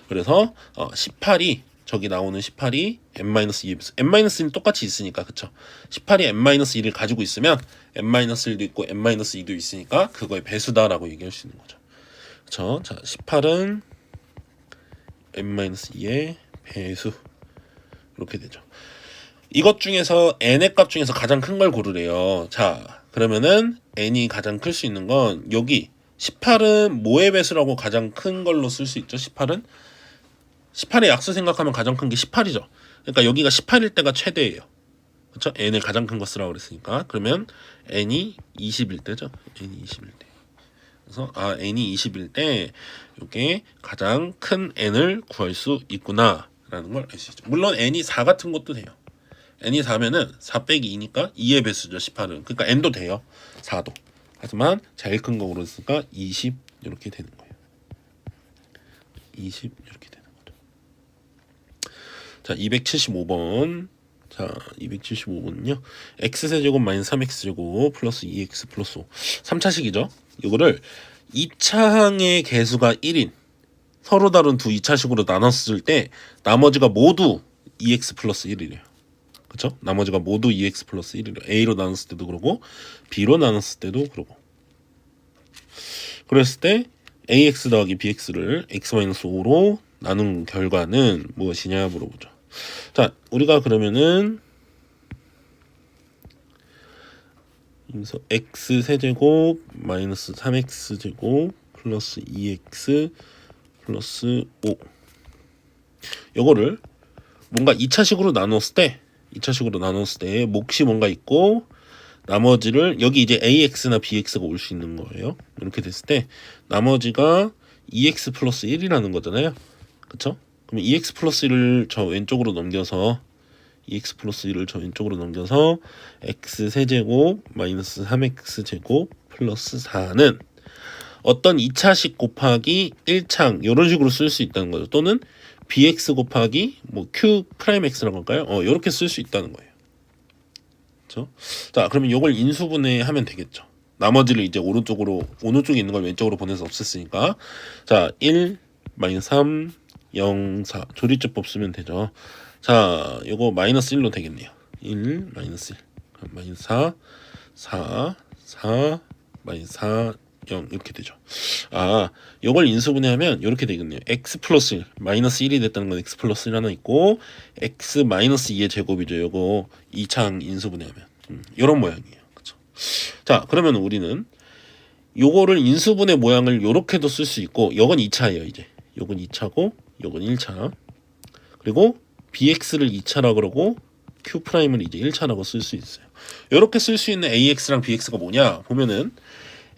그래서 18이 저기 나오는 18이 n-2 n-2는 똑같이 있으니까 그쵸? 18이 n-1을 가지고 있으면 n-1도 있고 n-2도 있으니까 그거의 배수다라고 얘기할 수 있는 거죠. 그쵸? 자, 18은 n-2의 배수 이렇게 되죠. 이것 중에서 n의 값 중에서 가장 큰 걸 고르래요. 자, 그러면은 n이 가장 클 수 있는 건 여기 18은 뭐의 배수라고 가장 큰 걸로 쓸 수 있죠? 18의 약수 생각하면 가장 큰 게 18이죠. 그러니까 여기가 18일 때가 최대예요. 그렇죠? n을 가장 큰 거 쓰라고 그랬으니까. 그러면 n이 20일 때죠. n이 20일 때. 그래서 n이 20일 때 이게 가장 큰 n을 구할 수 있구나라는 걸 알 수 있죠. 물론 n이 4 같은 것도 돼요. n이 4면은 4 빼기 2니까 2의 배수죠. 18은. 그러니까 n도 돼요. 4도. 하지만 제일 큰 거 고르니까 20 이렇게 되는 거예요. 20 이렇게 되는 거죠. 자, 275번. 자, 275번은요. x세제곱 마이너스 3x제곱 플러스 2x 플러스 5. 3차식이죠. 이거를 2차항의 개수가 1인 서로 다른 두 2차식으로 나눴을 때 나머지가 모두 2x 플러스 1이래요. 그쵸? 나머지가 모두 2x 플러스 1이래요. a로 나눴을 때도 그러고 b로 나눴을 때도 그러고. 그랬을 때 ax 더하기 bx를 x-5로 나눈 결과는 무엇이냐 물어보죠. 자, 우리가 그러면은 그래서 x 세제곱 마이너스 3x 제곱 플러스 2x 플러스 5 요거를 뭔가 2차식으로 나눴을 때 몫이 뭔가 있고 나머지를 여기 이제 ax나 bx가 올 수 있는 거예요. 이렇게 됐을 때 나머지가 2x 플러스 1이라는 거잖아요. 그쵸? 그럼 2x 플러스 1을 저 왼쪽으로 넘겨서 x 세제곱 마이너스 3x 제곱 플러스 4는 어떤 2차식 곱하기 1창 이런 식으로 쓸 수 있다는 거죠. 또는 bx 곱하기 뭐 q 프라임 x라고 할까요? 이렇게 쓸 수 있다는 거예요. 그렇죠? 자, 그러면 이걸 인수분해하면 되겠죠. 나머지를 이제 오른쪽에 있는 걸 왼쪽으로 보내서 없앴으니까 자, 1 마이너스 3 0 4 조리제법 쓰면 되죠. 자, 요거 마이너스 1로 되겠네요. 1 마이너스 1 그럼 마이너스 4 마이너스 4 0 이렇게 되죠. 요걸 인수분해하면 이렇게 되겠네요. x 플러스 1 마이너스 1이 됐다는 건 x 플러스 1 하나 있고 x 마이너스 2의 제곱이죠. 요거 2창 인수분해하면 이런 모양이에요. 그렇죠? 자, 그러면 우리는 요거를 인수분해 모양을 요렇게도 쓸 수 있고 요건 2차예요. 이제 요건 2차고 요건 1차 그리고 bx를 2차라 그러고 q'을 이제 1차라고 쓸 수 있어요. 요렇게 쓸 수 있는 ax랑 bx가 뭐냐 보면은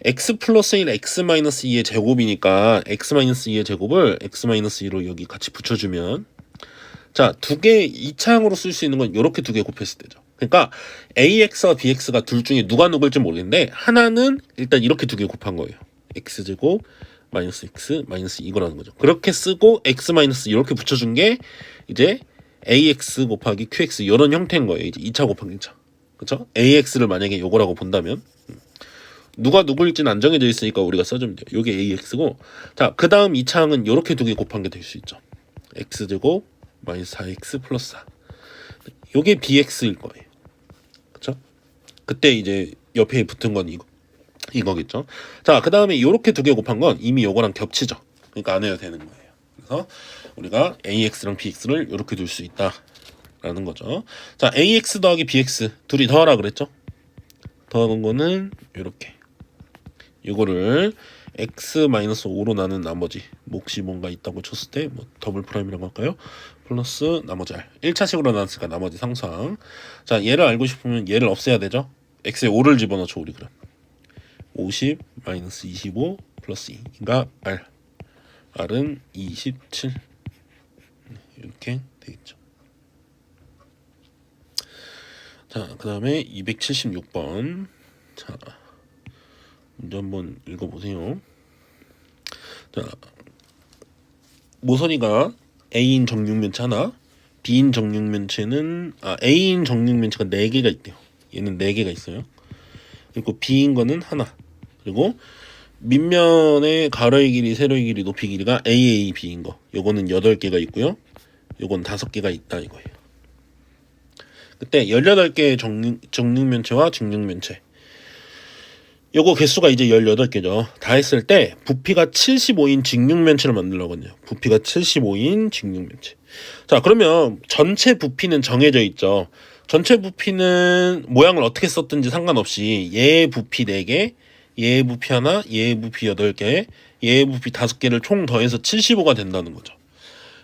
x 플러스 1 x 마이너스 2의 제곱이니까 x 마이너스 2의 제곱을 x 마이너스 2로 여기 같이 붙여주면 자, 두 개 이차항으로 쓸 수 있는 건 이렇게 두 개 곱했을 때죠. 그러니까 AX와 BX가 둘 중에 누가 누굴지 모르겠는데 하나는 일단 이렇게 두 개 곱한 거예요. X제곱 마이너스 X 마이너스 이거라는 거죠. 그렇게 쓰고 X 마이너스 이렇게 붙여준 게 이제 AX 곱하기 QX 이런 형태인 거예요. 이제 2차 곱하기 2차. 그렇죠? AX를 만약에 요거라고 본다면 누가 누구일지는 안 정해져 있으니까 우리가 써주면 돼요. 요게 AX고 자, 그 다음 2차항은 요렇게 두 개 곱한 게 될 수 있죠. X제곱 마이너스 4X 플러스 4 요게 BX일 거예요. 그쵸? 그때 이제 옆에 붙은 건 이거겠죠. 자, 그 다음에 요렇게 두 개 곱한 건 이미 요거랑 겹치죠. 그러니까 안 해도 되는 거예요. 그래서 우리가 AX랑 BX를 요렇게 둘 수 있다 라는 거죠. 자, AX 더하기 BX 둘이 더하라 그랬죠. 더하는 거는 요렇게 요거를 x-5로 나눈 나머지 몫이 뭔가 있다고 쳤을 때 뭐 더블 프라임이라고 할까요? 플러스 나머지 r 1차식으로 나눴으니까 나머지 상수항. 자, 얘를 알고 싶으면 얘를 없애야 되죠. x에 5를 집어넣죠. 우리 그럼 50 마이너스 25 플러스 2 그러니까 r은 27 이렇게 되겠죠. 자, 그 다음에 276번 자 문제 한번 읽어보세요. 자, 모서리가 A인 정육면체 하나, B인 정육면체는 A인 정육면체가 4개가 있대요. 얘는 4개가 있어요. 그리고 B인 거는 하나. 그리고 밑면의 가로의 길이, 세로의 길이, 높이 길이가 AAB인 거. 요거는 8개가 있고요. 요건 5개가 있다 이거예요. 그때 18개의 정육면체와 직육면체 요거 개수가 이제 18개죠. 다 했을 때 부피가 75인 직육면체를 만들려거든요. 부피가 75인 직육면체. 자, 그러면 전체 부피는 정해져 있죠. 전체 부피는 모양을 어떻게 썼든지 상관없이 얘의 부피 4개, 얘의 부피 하나, 얘의 부피 8개, 얘의 부피 5개를 총 더해서 75가 된다는 거죠.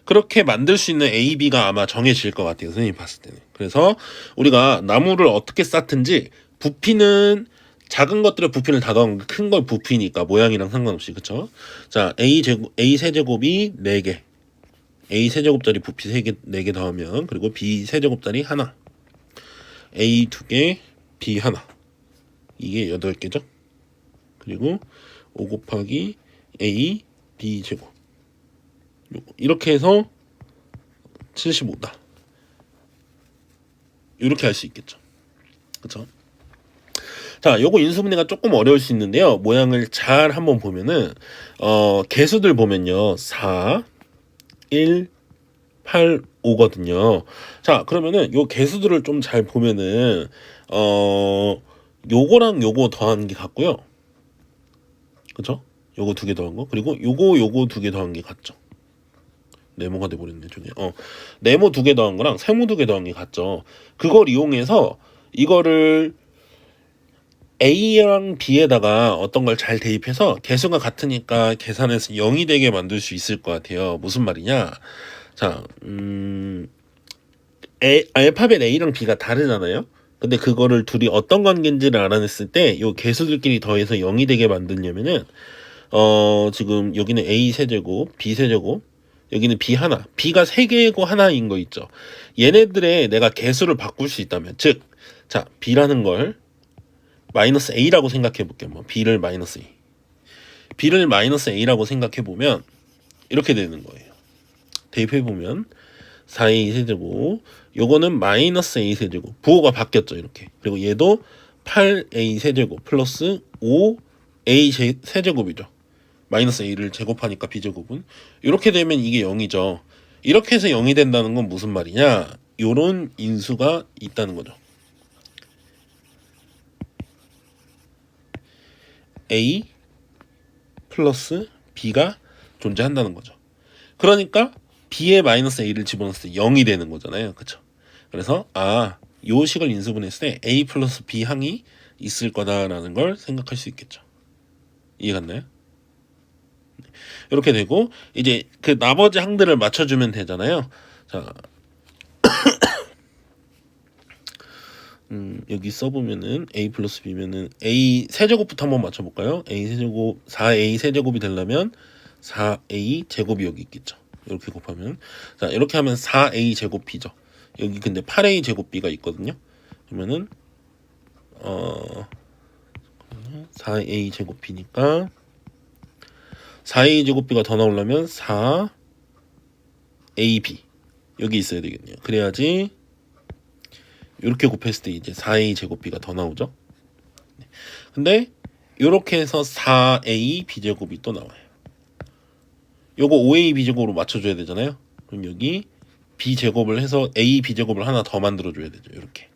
그렇게 만들 수 있는 A, B가 아마 정해질 것 같아요. 선생님이 봤을 때는. 그래서 우리가 나무를 어떻게 쌓든지 부피는 작은 것들의 부피를 다 더하면 큰 걸 부피니까 모양이랑 상관없이 그쵸? 자, A 세제곱이 4개 A 세제곱짜리 부피 4개 더하면 그리고 B 세제곱짜리 하나 A 2개 B 하나 이게 8개죠? 그리고 5 곱하기 A B 제곱 이렇게 해서 75다 이렇게 할 수 있겠죠. 그쵸? 자, 요거 인수분해가 조금 어려울 수 있는데요. 모양을 잘 한번 보면은 개수들 보면요. 4, 1, 8, 5거든요. 자, 그러면은 요 개수들을 좀 잘 보면은 요거랑 요거 더한 게 같고요. 그쵸? 요거 2개 더한 거. 그리고 요거 2개 더한 게 같죠. 네모가 돼버렸네, 저게. 네모 2개 더한 거랑 세모 2개 더한 게 같죠. 그걸 이용해서 이거를 A랑 B에다가 어떤 걸 잘 대입해서 개수가 같으니까 계산해서 0이 되게 만들 수 있을 것 같아요. 무슨 말이냐? 자, 알파벳 A랑 B가 다르잖아요. 근데 그거를 둘이 어떤 관계인지를 알아냈을 때 요 개수들끼리 더해서 0이 되게 만들려면은 지금 여기는 A 세제곱, B 세제곱, 여기는 B 하나, B가 3개고 하나인 거 있죠. 얘네들의 내가 개수를 바꿀 수 있다면, 즉, 자, B라는 걸 마이너스 A라고 생각해 볼게요. 뭐 B를 마이너스 A. B를 마이너스 A라고 생각해 보면 이렇게 되는 거예요. 대입해 보면 4A 세제곱, 요거는 마이너스 A 세제곱. 부호가 바뀌었죠, 이렇게. 그리고 얘도 8A 세제곱 플러스 5A 세제곱이죠. 마이너스 A를 제곱하니까 B제곱은 이렇게 되면 이게 0이죠. 이렇게 해서 0이 된다는 건 무슨 말이냐? 요런 인수가 있다는 거죠. A 플러스 B가 존재한다는 거죠. 그러니까 B에 마이너스 A를 집어넣었을 때 0이 되는 거잖아요. 그쵸? 그래서 요 식을 인수분했을 때 A 플러스 B 항이 있을 거다라는 걸 생각할 수 있겠죠. 이해 갔나요? 이렇게 되고 이제 그 나머지 항들을 맞춰주면 되잖아요. 자, 여기 써보면은 A 플러스 B면은 A 세제곱부터 한번 맞춰볼까요? A 세제곱 4A 세제곱이 되려면 4A 제곱이 여기 있겠죠. 이렇게 곱하면 자 이렇게 하면 4a 제곱b죠. 여기 근데 8a 제곱b가 있거든요. 그러면은 4a 제곱b니까 4a 제곱b가 더 나오려면 4ab 여기 있어야 되겠네요. 그래야지 이렇게 곱했을 때 이제 4a 제곱b가 더 나오죠. 근데 이렇게 해서 4a b제곱이 또 나와요. 요거 5a b제곱으로 맞춰줘야 되잖아요. 그럼 여기 b제곱을 해서 a b제곱을 하나 더 만들어줘야 되죠. 이렇게.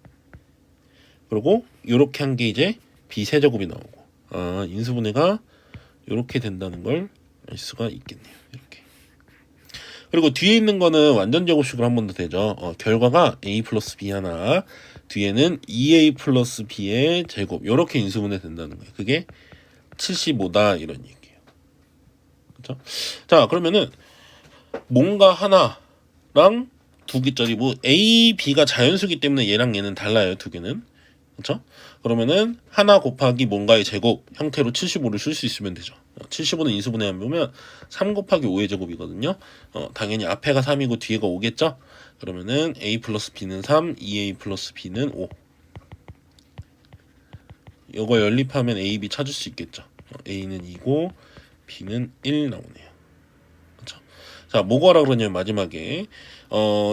그리고 이렇게 한 게 이제 b 세제곱이 나오고 인수분해가 이렇게 된다는 걸 알 수가 있겠네요. 이렇게. 그리고 뒤에 있는 거는 완전 제곱식으로 한 번 더 되죠. 결과가 a 플러스 b 하나 뒤에는 2a 플러스 b의 제곱 이렇게 인수분해 된다는 거예요. 그게 75다 이런 얘기예요. 그렇죠? 자 그러면은 뭔가 하나랑 두 개짜리 뭐 a, b가 자연수기 때문에 얘랑 얘는 달라요. 두 개는. 그렇죠? 그러면은 하나 곱하기 뭔가의 제곱 형태로 75를 쓸 수 있으면 되죠. 75는 인수분해 하면 3 곱하기 5의 제곱이거든요. 당연히 앞에가 3이고 뒤에가 5겠죠? 그러면은 a 플러스 b는 3, 2a 플러스 b는 5. 이거 연립하면 a, b 찾을 수 있겠죠. a는 2고 b는 1 나오네요. 그렇죠? 자, 뭐 구하라 그러냐면 마지막에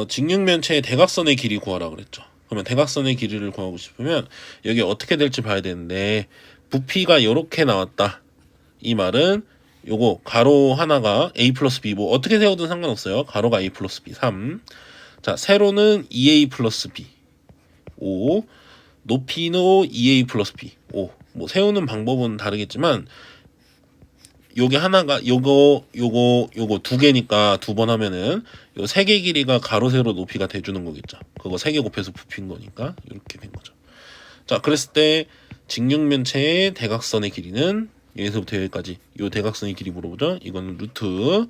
직육면체의 대각선의 길이 구하라 그랬죠. 그러면 대각선의 길이를 구하고 싶으면 여기 어떻게 될지 봐야 되는데 부피가 이렇게 나왔다. 이 말은 요거 가로 하나가 a 플러스 b 뭐 어떻게 세우든 상관없어요. 가로가 a 플러스 b 3. 자 세로는 2a 플러스 b 5. 높이는 2a 플러스 b 5. 뭐 세우는 방법은 다르겠지만 요게 하나가 요거 두 개니까 두 번 하면은 요 세 개 길이가 가로 세로 높이가 돼주는 거겠죠. 그거 세 개 곱해서 부피인 거니까 이렇게 된 거죠. 자 그랬을 때 직육면체의 대각선의 길이는 여기서부터 여기까지 요 대각선의 길이 물어보죠. 이거는 루트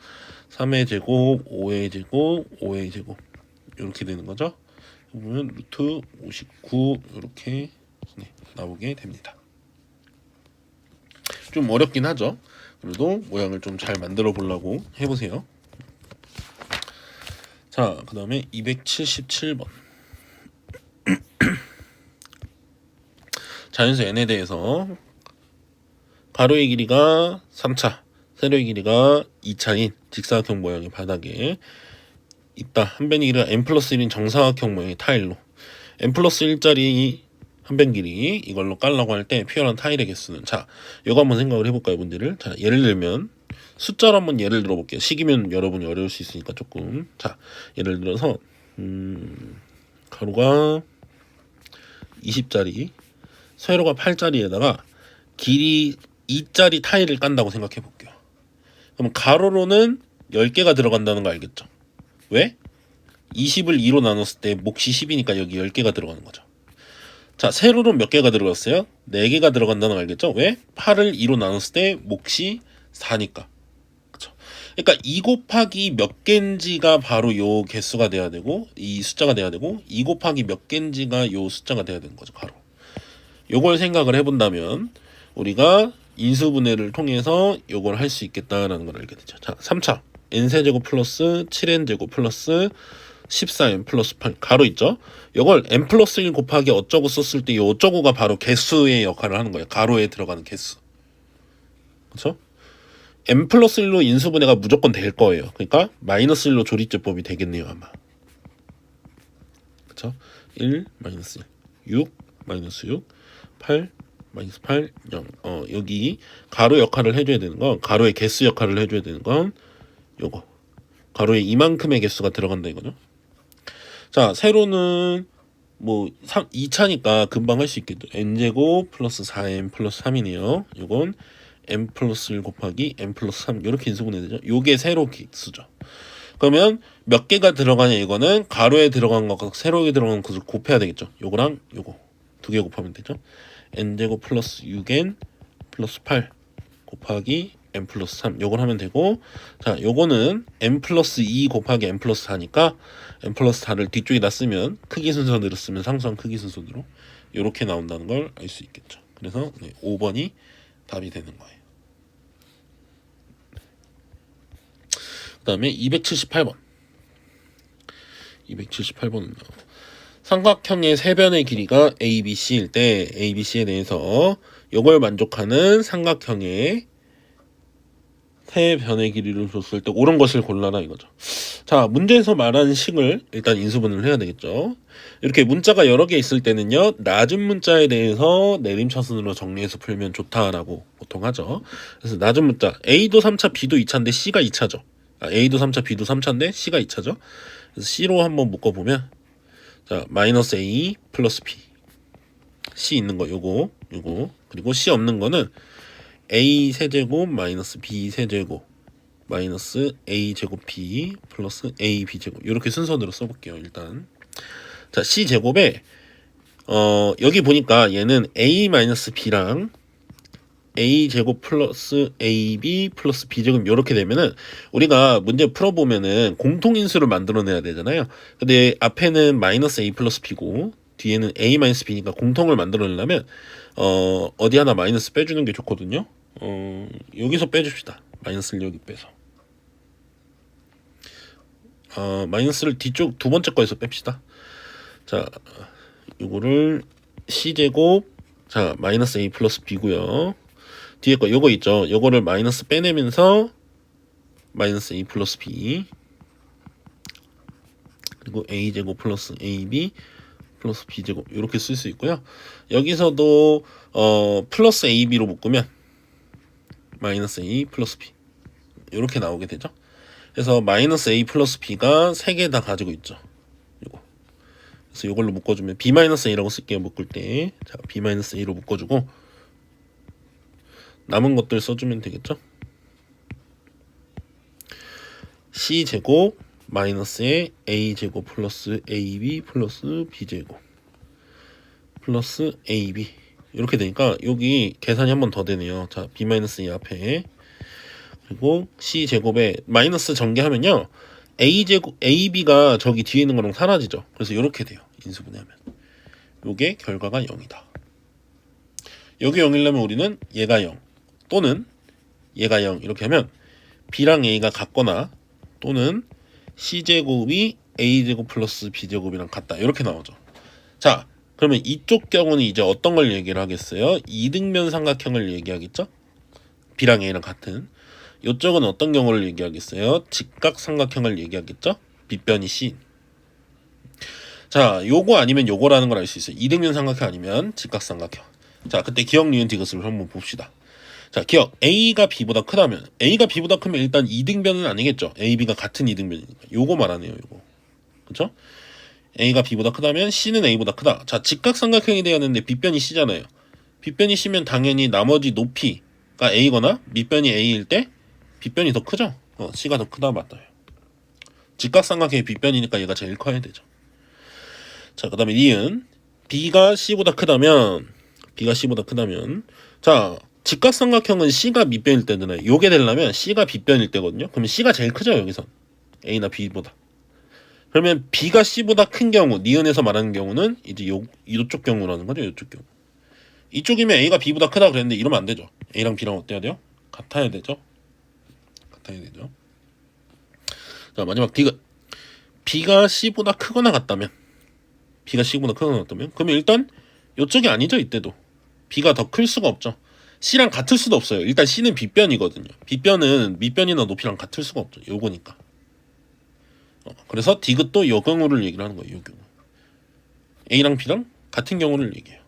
3의 제곱 5의 제곱 5의 제곱 이렇게 되는 거죠. 보면 루트 59 이렇게 나오게 됩니다. 좀 어렵긴 하죠. 그래도 모양을 좀 잘 만들어 보려고 해보세요. 자, 그 다음에 277번. 자연수 n에 대해서 가로의 길이가 3차, 세로의 길이가 2차인 직사각형 모양의 바닥에 있다. 한 변의 길이가 n 플러스 1인 정사각형 모양의 타일로 n 플러스 1짜리 한 변 길이 이걸로 깔라고 할 때 필요한 타일의 개수는 자 이거 한번 생각을 해볼까요 문제를. 자 예를 들면 숫자로 한번 예를 들어볼게요. 식이면 여러분이 어려울 수 있으니까 조금. 자 예를 들어서 가로가 20짜리 세로가 8짜리에다가 길이 2짜리 타일을 깐다고 생각해 볼게요. 그럼 가로로는 10개가 들어간다는 거 알겠죠? 왜? 20을 2로 나눴을 때 몫이 10이니까 여기 10개가 들어가는 거죠. 자, 세로는 몇 개가 들어갔어요? 4개가 들어간다는 거 알겠죠? 왜? 8을 2로 나눴을 때 몫이 4니까. 그쵸? 그러니까 2 곱하기 몇 개인지가 바로 요 개수가 돼야 되고 이 숫자가 돼야 되고 2 곱하기 몇 개인지가 요 숫자가 돼야 되는 거죠. 가로. 요걸 생각을 해본다면 우리가 인수분해를 통해서 요걸 할 수 있겠다라는 걸 알게 되죠. 자, 3차 n세제곱 플러스 7n제곱 플러스 14n 플러스 8 가로 있죠. 이걸 n 플러스 1 곱하기 어쩌고 썼을 때 이 어쩌고가 바로 개수의 역할을 하는 거예요. 가로에 들어가는 개수. 그렇죠? n 플러스 1로 인수분해가 무조건 될 거예요. 그러니까 마이너스 1로 조리제법이 되겠네요 아마. 그렇죠? 1 마이너스 1 6 마이너스 6 8 마이너스 8 0 여기 가로 역할을 해줘야 되는 건 가로의 개수 역할을 해줘야 되는 건 요거 가로에 이만큼의 개수가 들어간다 이거죠. 자 세로는 뭐 2차니까 금방 할 수 있겠죠. n제곱 플러스 4n 플러스 3이네요. 요건 n 플러스 1 곱하기 n 플러스 3 이렇게 인수분해 되죠. 요게 세로 개수죠. 그러면 몇 개가 들어가냐 이거는 가로에 들어간 것과 세로에 들어간 것을 곱해야 되겠죠. 요거랑 요거 두 개 곱하면 되죠. n제곱 플러스 6n 플러스 8 곱하기 n 플러스 3 요걸 하면 되고 자 요거는 n 플러스 2 곱하기 n 플러스 4니까 n 플러스 4를 뒤쪽에다 쓰면 크기 순서대로 쓰면 상수한 크기 순서대로 요렇게 나온다는 걸 알 수 있겠죠. 그래서 5번이 답이 되는 거예요. 그 다음에 278번. 278번은요. 삼각형의 세 변의 길이가 ABC일 때 ABC에 대해서 이걸 만족하는 삼각형의 세 변의 길이를 줬을 때 옳은 것을 골라라 이거죠. 자, 문제에서 말한 식을 일단 인수분해를 해야 되겠죠. 이렇게 문자가 여러 개 있을 때는요, 낮은 문자에 대해서 내림차순으로 정리해서 풀면 좋다라고 보통 하죠. 그래서 낮은 문자 A도 3차, B도 2차인데 C가 2차죠. A도 3차, B도 3차인데 C가 2차죠. 그래서 C로 한번 묶어보면, 자, 마이너스 A 플러스 B, C 있는 거 요거 그리고 C 없는 거는 A 세제곱 마이너스 B 세제곱 마이너스 A 제곱 B 플러스 A B 제곱 이렇게 순서대로 써볼게요. 일단 자, C 제곱에 여기 보니까 얘는 A 마이너스 B랑 A 제곱 플러스 AB 플러스 B 제곱 이렇게 되면은 우리가 문제 풀어보면은 공통인수를 만들어내야 되잖아요. 근데 앞에는 마이너스 A 플러스 B고 뒤에는 A 마이너스 B니까 공통을 만들어내려면 어디 하나 마이너스 빼주는 게 좋거든요. 여기서 빼줍시다. 마이너스를 여기 빼서. 마이너스를 뒤쪽 두 번째 거에서 뺍시다. 자, 요거를 C제곱, 자, 마이너스 A 플러스 B고요. 뒤에 거 요거 있죠. 요거를 마이너스 빼내면서 마이너스 A 플러스 B 그리고 A제곱 플러스 AB 플러스 B제곱 이렇게 쓸 수 있고요. 여기서도 플러스 AB로 묶으면 마이너스 A 플러스 B 이렇게 나오게 되죠. 그래서 마이너스 A 플러스 B가 3개 다 가지고 있죠. 요거. 그래서 이걸로 묶어주면 B 마이너스 A라고 쓸게요. 묶을 때. 자, B 마이너스 A로 묶어주고 남은 것들 써주면 되겠죠. C 제곱 마이너스에 A 제곱 플러스 AB 플러스 B 제곱 플러스 AB 이렇게 되니까 여기 계산이 한 번 더 되네요. 자, B 마이너스 A 앞에 그리고 C 제곱에 마이너스 전개하면요, A 제곱 AB가 저기 뒤에 있는 거랑 사라지죠. 그래서 이렇게 돼요. 인수분해하면 요게 결과가 0이다. 여기 0이려면 우리는 얘가 0 또는 얘가 0 이렇게 하면 B랑 A가 같거나 또는 C제곱이 A제곱 플러스 B제곱이랑 같다 이렇게 나오죠. 자, 그러면 이쪽 경우는 이제 어떤 걸 얘기를 하겠어요? 이등변 삼각형을 얘기하겠죠? B랑 A랑 같은. 이쪽은 어떤 경우를 얘기하겠어요? 직각삼각형을 얘기하겠죠? 빗변이 C. 자, 요거 아니면 요거라는 걸 알 수 있어요. 이등변 삼각형 아니면 직각삼각형. 자, 그때 기억, 니은, 디귿을 한번 봅시다. 자, 기억. A가 B보다 크다면, A가 B보다 크면 일단 이등변은 아니겠죠. A, B가 같은 이등변이니까. 요거 말하네요, 요거. 그쵸? A가 B보다 크다면 C는 A보다 크다. 자, 직각삼각형이 되었는데 빗변이 C잖아요. 빗변이 C면 당연히 나머지 높이가 A거나 밑변이 A일 때 빗변이 더 크죠? C가 더 크다 맞아요. 직각삼각형의 빗변이니까 얘가 제일 커야 되죠. 자, 그 다음에 니은. B가 C보다 크다면 자, 직각삼각형은 C가 밑변일 때잖아요. 요게 되려면 C가 빗변일 때거든요. 그러면 C가 제일 크죠, 여기선. A나 B보다. 그러면 B가 C보다 큰 경우, 니은에서 말하는 경우는 이제 이쪽 경우라는 거죠. 이쪽 경우. 이쪽이면 A가 B보다 크다 그랬는데 이러면 안 되죠. A랑 B랑 어때야 돼요? 같아야 되죠. 자, 마지막 디귿. B가 C보다 크거나 같다면 그러면 일단 이쪽이 아니죠. 이때도 B가 더 클 수가 없죠. C랑 같을 수도 없어요. 일단 C는 빗변이거든요. 빗변은 밑변이나 높이랑 같을 수가 없죠. 요거니까. 그래서 디귿도 요 경우를 얘기를 하는 거예요. 요 경우. A랑 B랑 같은 경우를 얘기해요.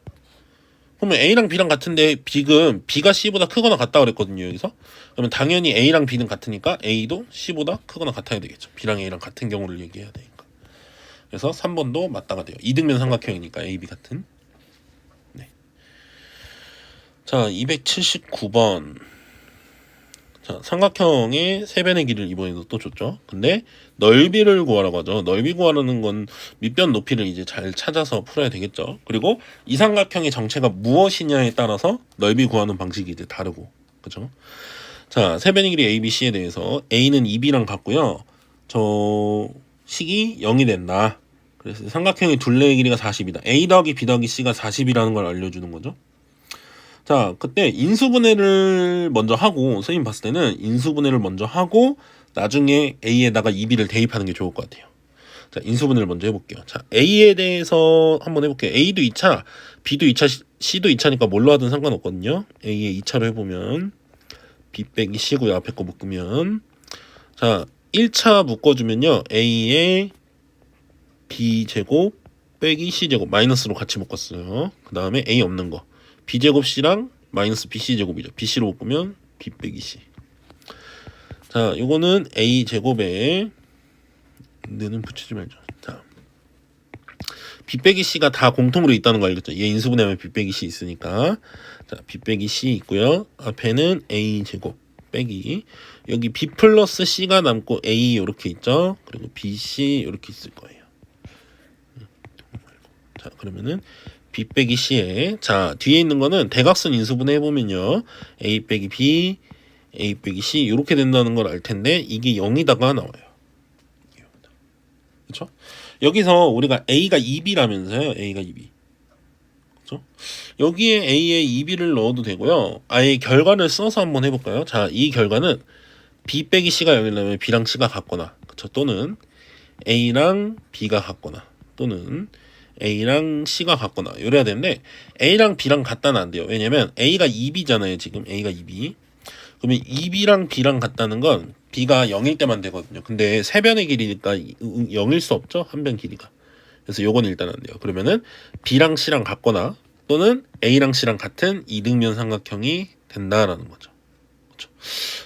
그러면 A랑 B랑 같은데 지금 B가 C보다 크거나 같다 그랬거든요. 여기서. 그러면 당연히 A랑 B는 같으니까 A도 C보다 크거나 같아야 되겠죠. B랑 A랑 같은 경우를 얘기해야 되니까. 그래서 3번도 맞다가 돼요. 이등변 삼각형이니까 A, B 같은. 네. 자, 279번. 자, 삼각형의 세 변의 길이를 이번에도 또 줬죠. 근데 넓이를 구하라고 하죠. 넓이 구하라는 건 밑변 높이를 이제 잘 찾아서 풀어야 되겠죠. 그리고 이 삼각형의 정체가 무엇이냐에 따라서 넓이 구하는 방식이 이제 다르고, 그죠? 자, 세 변의 길이 A, B, C에 대해서 A는 2B랑 같고요. 저 식이 0이 된다. 그래서 삼각형의 둘레의 길이가 40이다. A 더하기 B 더하기 C가 40이라는 걸 알려주는 거죠. 자, 그때 인수분해를 먼저 하고, 선생님 봤을 때는 인수분해를 먼저 하고 나중에 A에다가 EB를 대입하는 게 좋을 것 같아요. 자, 인수분해를 먼저 해볼게요. 자, A에 대해서 한번 해볼게요. A도 2차, B도 2차, C도 2차니까 뭘로 하든 상관없거든요. A에 2차로 해보면 B 빼기 C고요. 앞에 거 묶으면. 자, 1차 묶어주면요. A에 B제곱 빼기 C제곱 마이너스로 같이 묶었어요. 그 다음에 A 없는 거. B제곱 C랑 마이너스 BC제곱이죠. BC로 묶으면 B 빼기 C. 자, 요거는 A제곱에 얘는 붙이지 말죠. 자, B 빼기 C가 다 공통으로 있다는 거 알겠죠? 얘 인수분해하면 B 빼기 C 있으니까. 자, B 빼기 C 있고요. 앞에는 A 제곱 빼기 여기 B 플러스 C가 남고 A 이렇게 있죠? 그리고 BC 이렇게 있을 거예요. 자, 그러면은 B 빼기 C에 자 뒤에 있는 거는 대각선 인수분해 해보면요. A 빼기 B, A 빼기 C 이렇게 된다는 걸 알 텐데 이게 0이다가 나와요. 그렇죠? 여기서 우리가 A가 2B라면서요. A가 2B. 그렇죠? 여기에 A에 2B를 넣어도 되고요. 아예 결과를 써서 한번 해볼까요? 자, 이 결과는 B 빼기 C가 0이라면 B랑 C가 같거나, 그렇죠? 또는 A랑 B가 같거나, 또는 A랑 C가 같거나 이래야 되는데 A랑 B랑 같다는 안 돼요. 왜냐면 A가 2B잖아요. 지금 A가 2B. 그러면 2B랑 B랑 같다는 건 B가 0일 때만 되거든요. 근데 세 변의 길이니까 0일 수 없죠. 한 변 길이가. 그래서 요건 일단 안 돼요. 그러면은 B랑 C랑 같거나 또는 A랑 C랑 같은 이등변 삼각형이 된다라는 거죠. 그렇죠?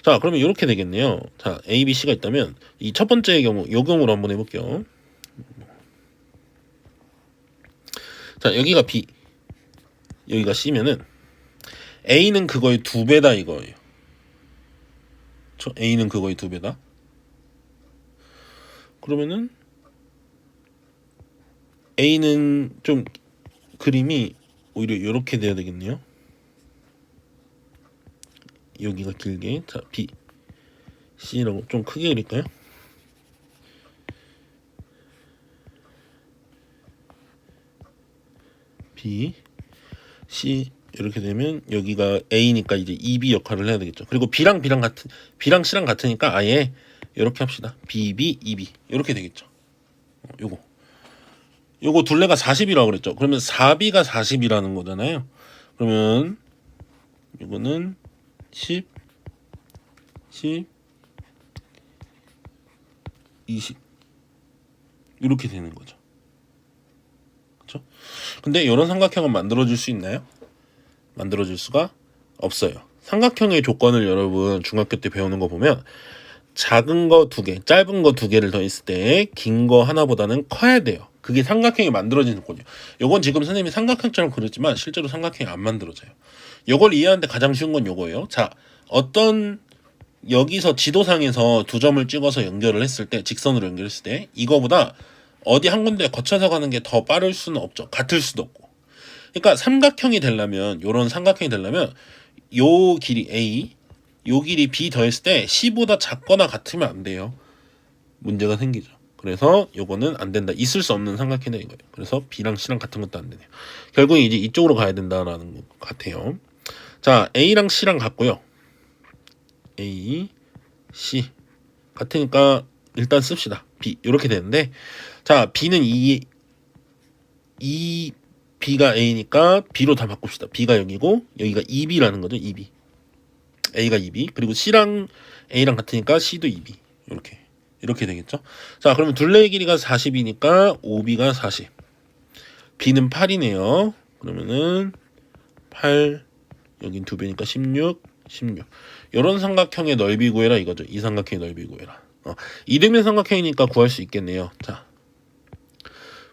자, 그러면 이렇게 되겠네요. 자, A, B, C가 있다면 이 첫 번째 경우, 요 경우로 한번 해볼게요. 자, 여기가 B, 여기가 C면은 A는 그거의 2배다 이거예요. A는 그거의 2배다. 그러면은 A는 좀 그림이 오히려 이렇게 돼야 되겠네요. 여기가 길게. 자, B, C라고 좀 크게 그릴까요? B, C 이렇게 되면 여기가 A니까 이제 2B 역할을 해야 되겠죠. 그리고 B랑 C랑 같으니까 아예 이렇게 합시다. BB, 2B 이렇게 되겠죠. 요거 둘레가 40이라고 그랬죠. 그러면 4B가 40이라는 거잖아요. 그러면 이거는 10, 20 이렇게 되는 거죠. 그렇죠? 근데 이런 삼각형은 만들어줄 수 있나요? 만들어줄 수가 없어요. 삼각형의 조건을 여러분 중학교 때 배우는 거 보면 작은 거 2개, 짧은 거 2개를 더했을 때 긴 거 하나보다는 커야 돼요. 그게 삼각형이 만들어지는 거죠. 요건 지금 선생님이 삼각형처럼 그렸지만 실제로 삼각형이 안 만들어져요. 요걸 이해하는데 가장 쉬운 건 요거예요. 자, 어떤 여기서 지도상에서 2점을 찍어서 연결을 했을 때, 직선으로 연결했을 때 이거보다 어디 한 군데 거쳐서 가는 게 더 빠를 수는 없죠. 같을 수도 없고. 그러니까 삼각형이 되려면, 요런 삼각형이 되려면 요 길이 A, 요 길이 B 더했을 때 C보다 작거나 같으면 안 돼요. 문제가 생기죠. 그래서 요거는 안 된다. 있을 수 없는 삼각형이 이거예요. 그래서 B랑 C랑 같은 것도 안 되네요. 결국 이제 이쪽으로 가야 된다라는 것 같아요. 자, A랑 C랑 같고요. A, C 같으니까 일단 씁시다. B 이렇게 되는데, 자, B는 B가 A니까 B로 다 바꿉시다. B가 여기고 여기가 2B라는 거죠. 2B. A가 2B. 그리고 C랑 A랑 같으니까 C도 2B. 이렇게 되겠죠. 자, 그러면 둘레의 길이가 40이니까 5B가 40. B는 8이네요. 그러면은 8, 여긴 2배니까 16. 이런 삼각형의 넓이 구해라 이거죠. 이 삼각형의 넓이 구해라. 이등변 삼각형이니까 구할 수 있겠네요. 자,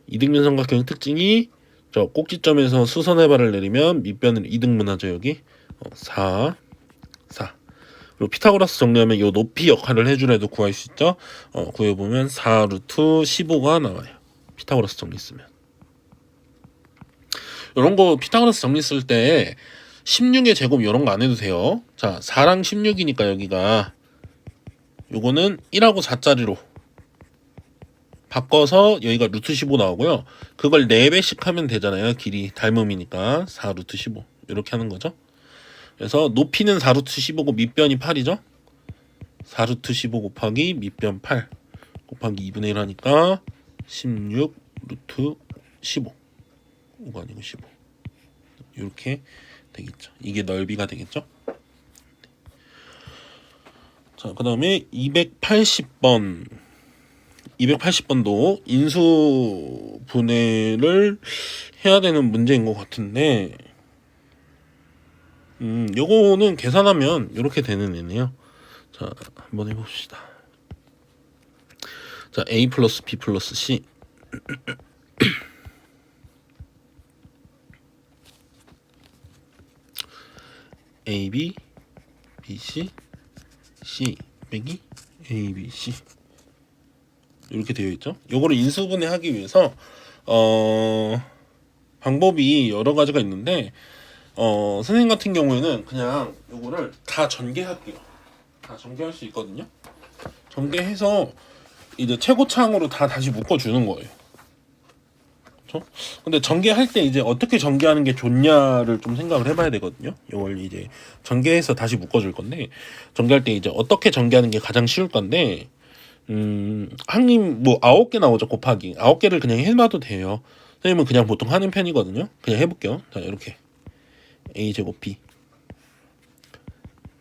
이등변 삼각형의 특징이 저 꼭지점에서 수선의 발을 내리면 밑변을 이등분하죠. 여기 4. 그리고 피타고라스 정리하면 이 높이 역할을 해주래도 구할 수 있죠. 구해보면 4 루트 15가 나와요. 피타고라스 정리 쓰면. 이런 거 피타고라스 정리 쓸 때 16의 제곱 이런 거 안 해도 돼요. 자, 4랑 16이니까 여기가 요거는 1하고 4짜리로 바꿔서 여기가 루트 15 나오고요. 그걸 4배씩 하면 되잖아요. 길이 닮음이니까 4 루트 15 이렇게 하는 거죠. 그래서 높이는 4루트 15고 밑변이 8이죠. 4루트 15 곱하기 밑변 8 곱하기 2분의 1 하니까 16 루트 15. 5가 아니고 15. 이렇게 되겠죠. 이게 넓이가 되겠죠. 자, 그 다음에 280번. 280번도 인수 분해를 해야 되는 문제인 것 같은데, 요거는 계산하면 이렇게 되는 애네요. 자, 한번 해봅시다. 자, A 플러스 B 플러스 C. A, B, B, C, C 빼기 A, B, C. 이렇게 되어 있죠. 요거를 인수분해하기 위해서 방법이 여러 가지가 있는데 선생님 같은 경우에는 그냥 요거를 다 전개할게요. 다 전개할 수 있거든요. 전개해서 이제 최고차항으로 다 다시 묶어주는 거예요. 그렇죠? 근데 전개할 때 이제 어떻게 전개하는 게 좋냐를 좀 생각을 해봐야 되거든요. 이걸 이제 전개해서 다시 묶어줄 건데 전개할 때 이제 어떻게 전개하는 게 가장 쉬울 건데 항이 뭐 9개 나오죠. 곱하기 9개를 그냥 해봐도 돼요. 선생님은 그냥 보통 하는 편이거든요. 그냥 해볼게요. 자, 이렇게 A 제곱 B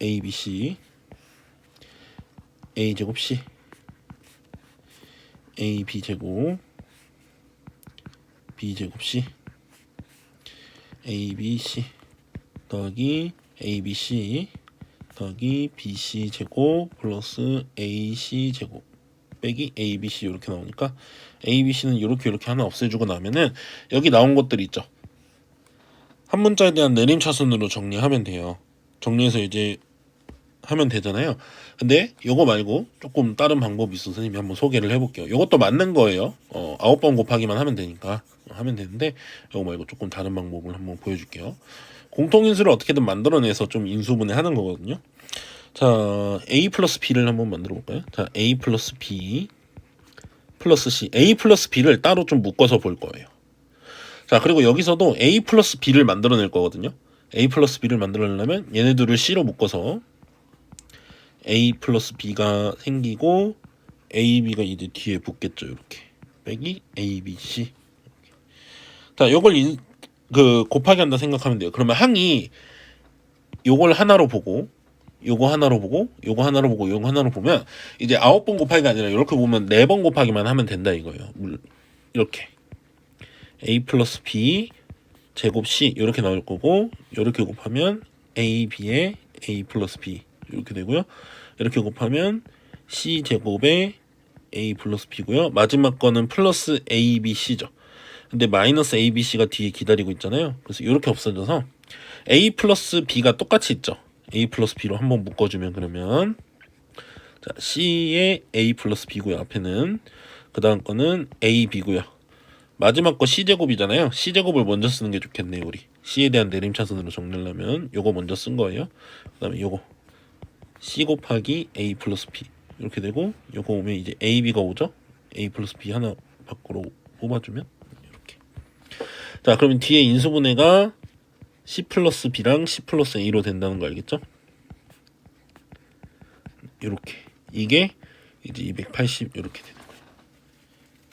A B C A 제곱 C A B 제곱 B 제곱 C A B C 더하기 A B C 더하기 B C 제곱 플러스 A C 제곱 빼기 A B C 이렇게 나오니까 A B C는 이렇게 하나 없애주고 나면은 여기 나온 것들 있죠. 한 문자에 대한 내림차순으로 정리하면 돼요. 정리해서 이제 하면 되잖아요. 근데 요거 말고 조금 다른 방법이 있어서 선생님이 한번 소개를 해볼게요. 요것도 맞는 거예요. 9번 곱하기만 하면 되니까 하면 되는데 요거 말고 조금 다른 방법을 한번 보여줄게요. 공통인수를 어떻게든 만들어내서 좀 인수분해 하는 거거든요. 자, A 플러스 B를 한번 만들어 볼까요? 자, A 플러스 B 플러스 C. A 플러스 B를 따로 좀 묶어서 볼 거예요. 자, 그리고 여기서도 A 플러스 B를 만들어낼 거거든요. A 플러스 B를 만들어내려면 얘네들을 C로 묶어서 A 플러스 B가 생기고 A, B가 이제 뒤에 붙겠죠. 이렇게 빼기 A, B, C. 자, 요걸 곱하기 한다 생각하면 돼요. 그러면 항이 요걸 하나로 보고 요거 하나로 보고 요거 하나로 보고 요거 하나로 보면 이제 9번 곱하기가 아니라 이렇게 보면 4번 곱하기만 하면 된다 이거예요. 이렇게 A 플러스 B 제곱 C 이렇게 나올 거고 이렇게 곱하면 A, B에 A 플러스 B 이렇게 되고요. 이렇게 곱하면 C 제곱에 A 플러스 B고요. 마지막 거는 플러스 A, B, C죠. 근데 마이너스 A, B, C가 뒤에 기다리고 있잖아요. 그래서 이렇게 없어져서 A 플러스 B가 똑같이 있죠. A 플러스 B로 한번 묶어주면 그러면 자, C에 A 플러스 B고요. 앞에는 그 다음 거는 A, B고요. 마지막 거 C제곱이잖아요. C제곱을 먼저 쓰는 게 좋겠네요. 우리 C에 대한 내림차순으로 정리하려면 요거 먼저 쓴 거예요. 그 다음에 요거 C 곱하기 A 플러스 B 이렇게 되고 요거 오면 이제 A, B가 오죠. A 플러스 B 하나 밖으로 뽑아주면 이렇게. 자, 그러면 뒤에 인수분해가 C 플러스 B랑 C 플러스 A로 된다는 거 알겠죠? 이렇게 이게 이제 280 이렇게 되는 거예요.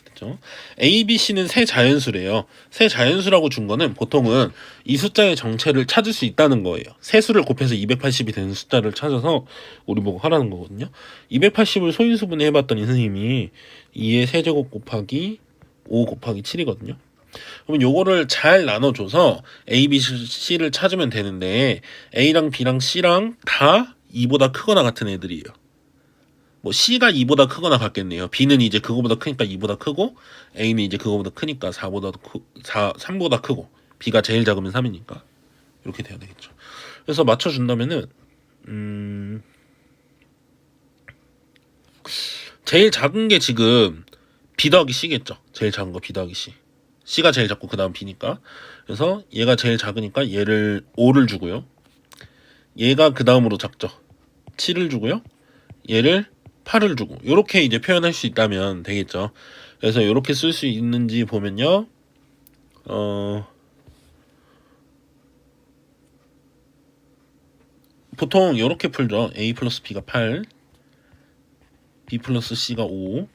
됐죠? A, B, C는 세 자연수래요. 세 자연수라고 준 거는 보통은 이 숫자의 정체를 찾을 수 있다는 거예요. 세 수를 곱해서 280이 되는 숫자를 찾아서 우리 보고 하라는 거거든요. 280을 소인수분해 해봤더니 선생님이 2의 세제곱 곱하기 5 곱하기 7이거든요. 그러면 요거를 잘 나눠줘서 A, B, C를 찾으면 되는데 A랑 B랑 C랑 다 2보다 크거나 같은 애들이에요. 뭐 C가 2보다 크거나 같겠네요. B는 이제 그거보다 크니까 2보다 크고 A는 이제 그거보다 크니까 3보다 크고 B가 제일 작으면 3이니까 이렇게 돼야 되겠죠. 그래서 맞춰준다면은 제일 작은 게 지금 B 더하기 C겠죠. 제일 작은 거 B 더하기 C. C가 제일 작고 그 다음 B니까. 그래서 얘가 제일 작으니까 얘를 5를 주고요. 얘가 그 다음으로 작죠. 7을 주고요. 얘를 8을 주고 이렇게 이제 표현할 수 있다면 되겠죠. 그래서 이렇게 쓸 수 있는지 보면요. 보통 이렇게 풀죠. A 플러스 B가 8, B 플러스 C가 5,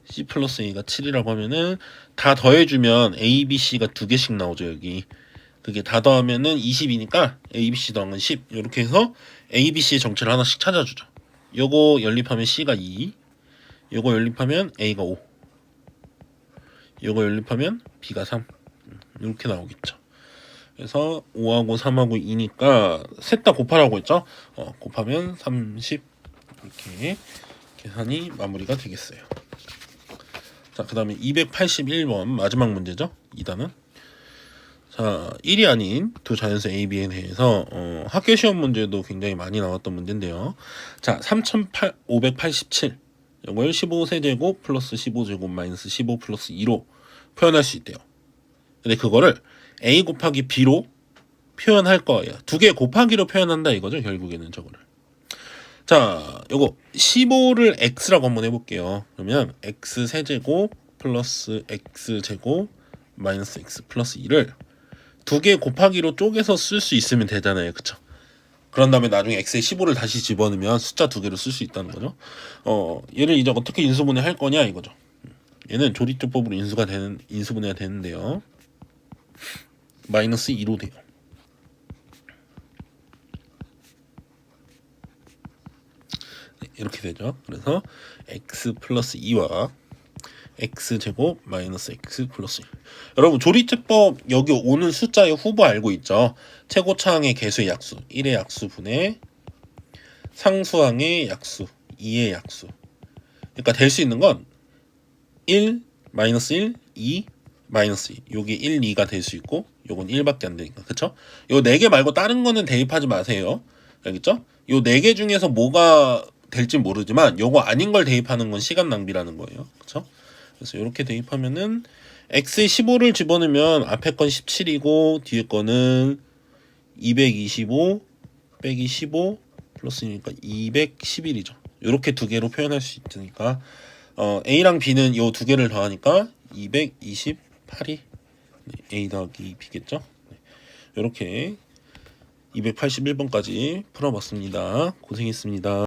C 플러스 A가 7이라고 하면은 다 더해주면 A, B, C가 2개씩 나오죠. 여기 그게 다 더하면은 20이니까 A, B, C 더한 건 10. 이렇게 해서 A, B, C의 정체를 하나씩 찾아주죠. 요거 연립하면 C가 2, 요거 연립하면 A가 5, 요거 연립하면 B가 3. 이렇게 나오겠죠. 그래서 5하고 3하고 2니까 셋 다 곱하라고 했죠. 곱하면 30. 이렇게 계산이 마무리가 되겠어요. 자, 그 다음에 281번 마지막 문제죠. 2단은. 자, 1이 아닌 두 자연수 A, B에 대해서 학교 시험 문제도 굉장히 많이 나왔던 문제인데요. 자, 3587 이걸 15세제곱 플러스 15제곱 마이너스 15 플러스 2로 표현할 수 있대요. 근데 그거를 A 곱하기 B로 표현할 거예요. 두 개 곱하기로 표현한다 이거죠. 결국에는 저거를. 자, 요거 15를 x라고 한번 해볼게요. 그러면 x 세제곱 플러스 x 제곱 마이너스 x 플러스 2를 두 개 곱하기로 쪼개서 쓸 수 있으면 되잖아요. 그쵸? 그런 다음에 나중에 x에 15를 다시 집어넣으면 숫자 두 개로 쓸 수 있다는 거죠. 얘를 이제 어떻게 인수분해 할 거냐 이거죠. 얘는 조리조법으로 인수분해가 되는데요. 마이너스 2로 돼요. 이렇게 되죠. 그래서 x 플러스 2와 x 제곱 마이너스 x 플러스 1. 여러분 조리제법 여기 오는 숫자의 후보 알고 있죠? 최고차항의 개수의 약수 1의 약수 분의 상수항의 약수 2의 약수. 그러니까 될 수 있는 건 1, 마이너스 1, 2, 마이너스 2. 요게 1, 2가 될 수 있고 요건 1밖에 안 되니까. 그쵸? 요 4개 말고 다른 거는 대입하지 마세요. 알겠죠? 요 4개 중에서 뭐가 될지 모르지만 요거 아닌 걸 대입하는 건 시간 낭비라는 거예요. 그쵸? 그래서 이렇게 대입하면은 x에 15를 집어넣으면 앞에 건 17이고 뒤에 거는 225 빼기 15 플러스니까 211이죠. 이렇게 두 개로 표현할 수 있으니까 A랑 B는 요 두 개를 더하니까 228이 A 더하기 B겠죠. 이렇게 281번까지 풀어봤습니다. 고생했습니다.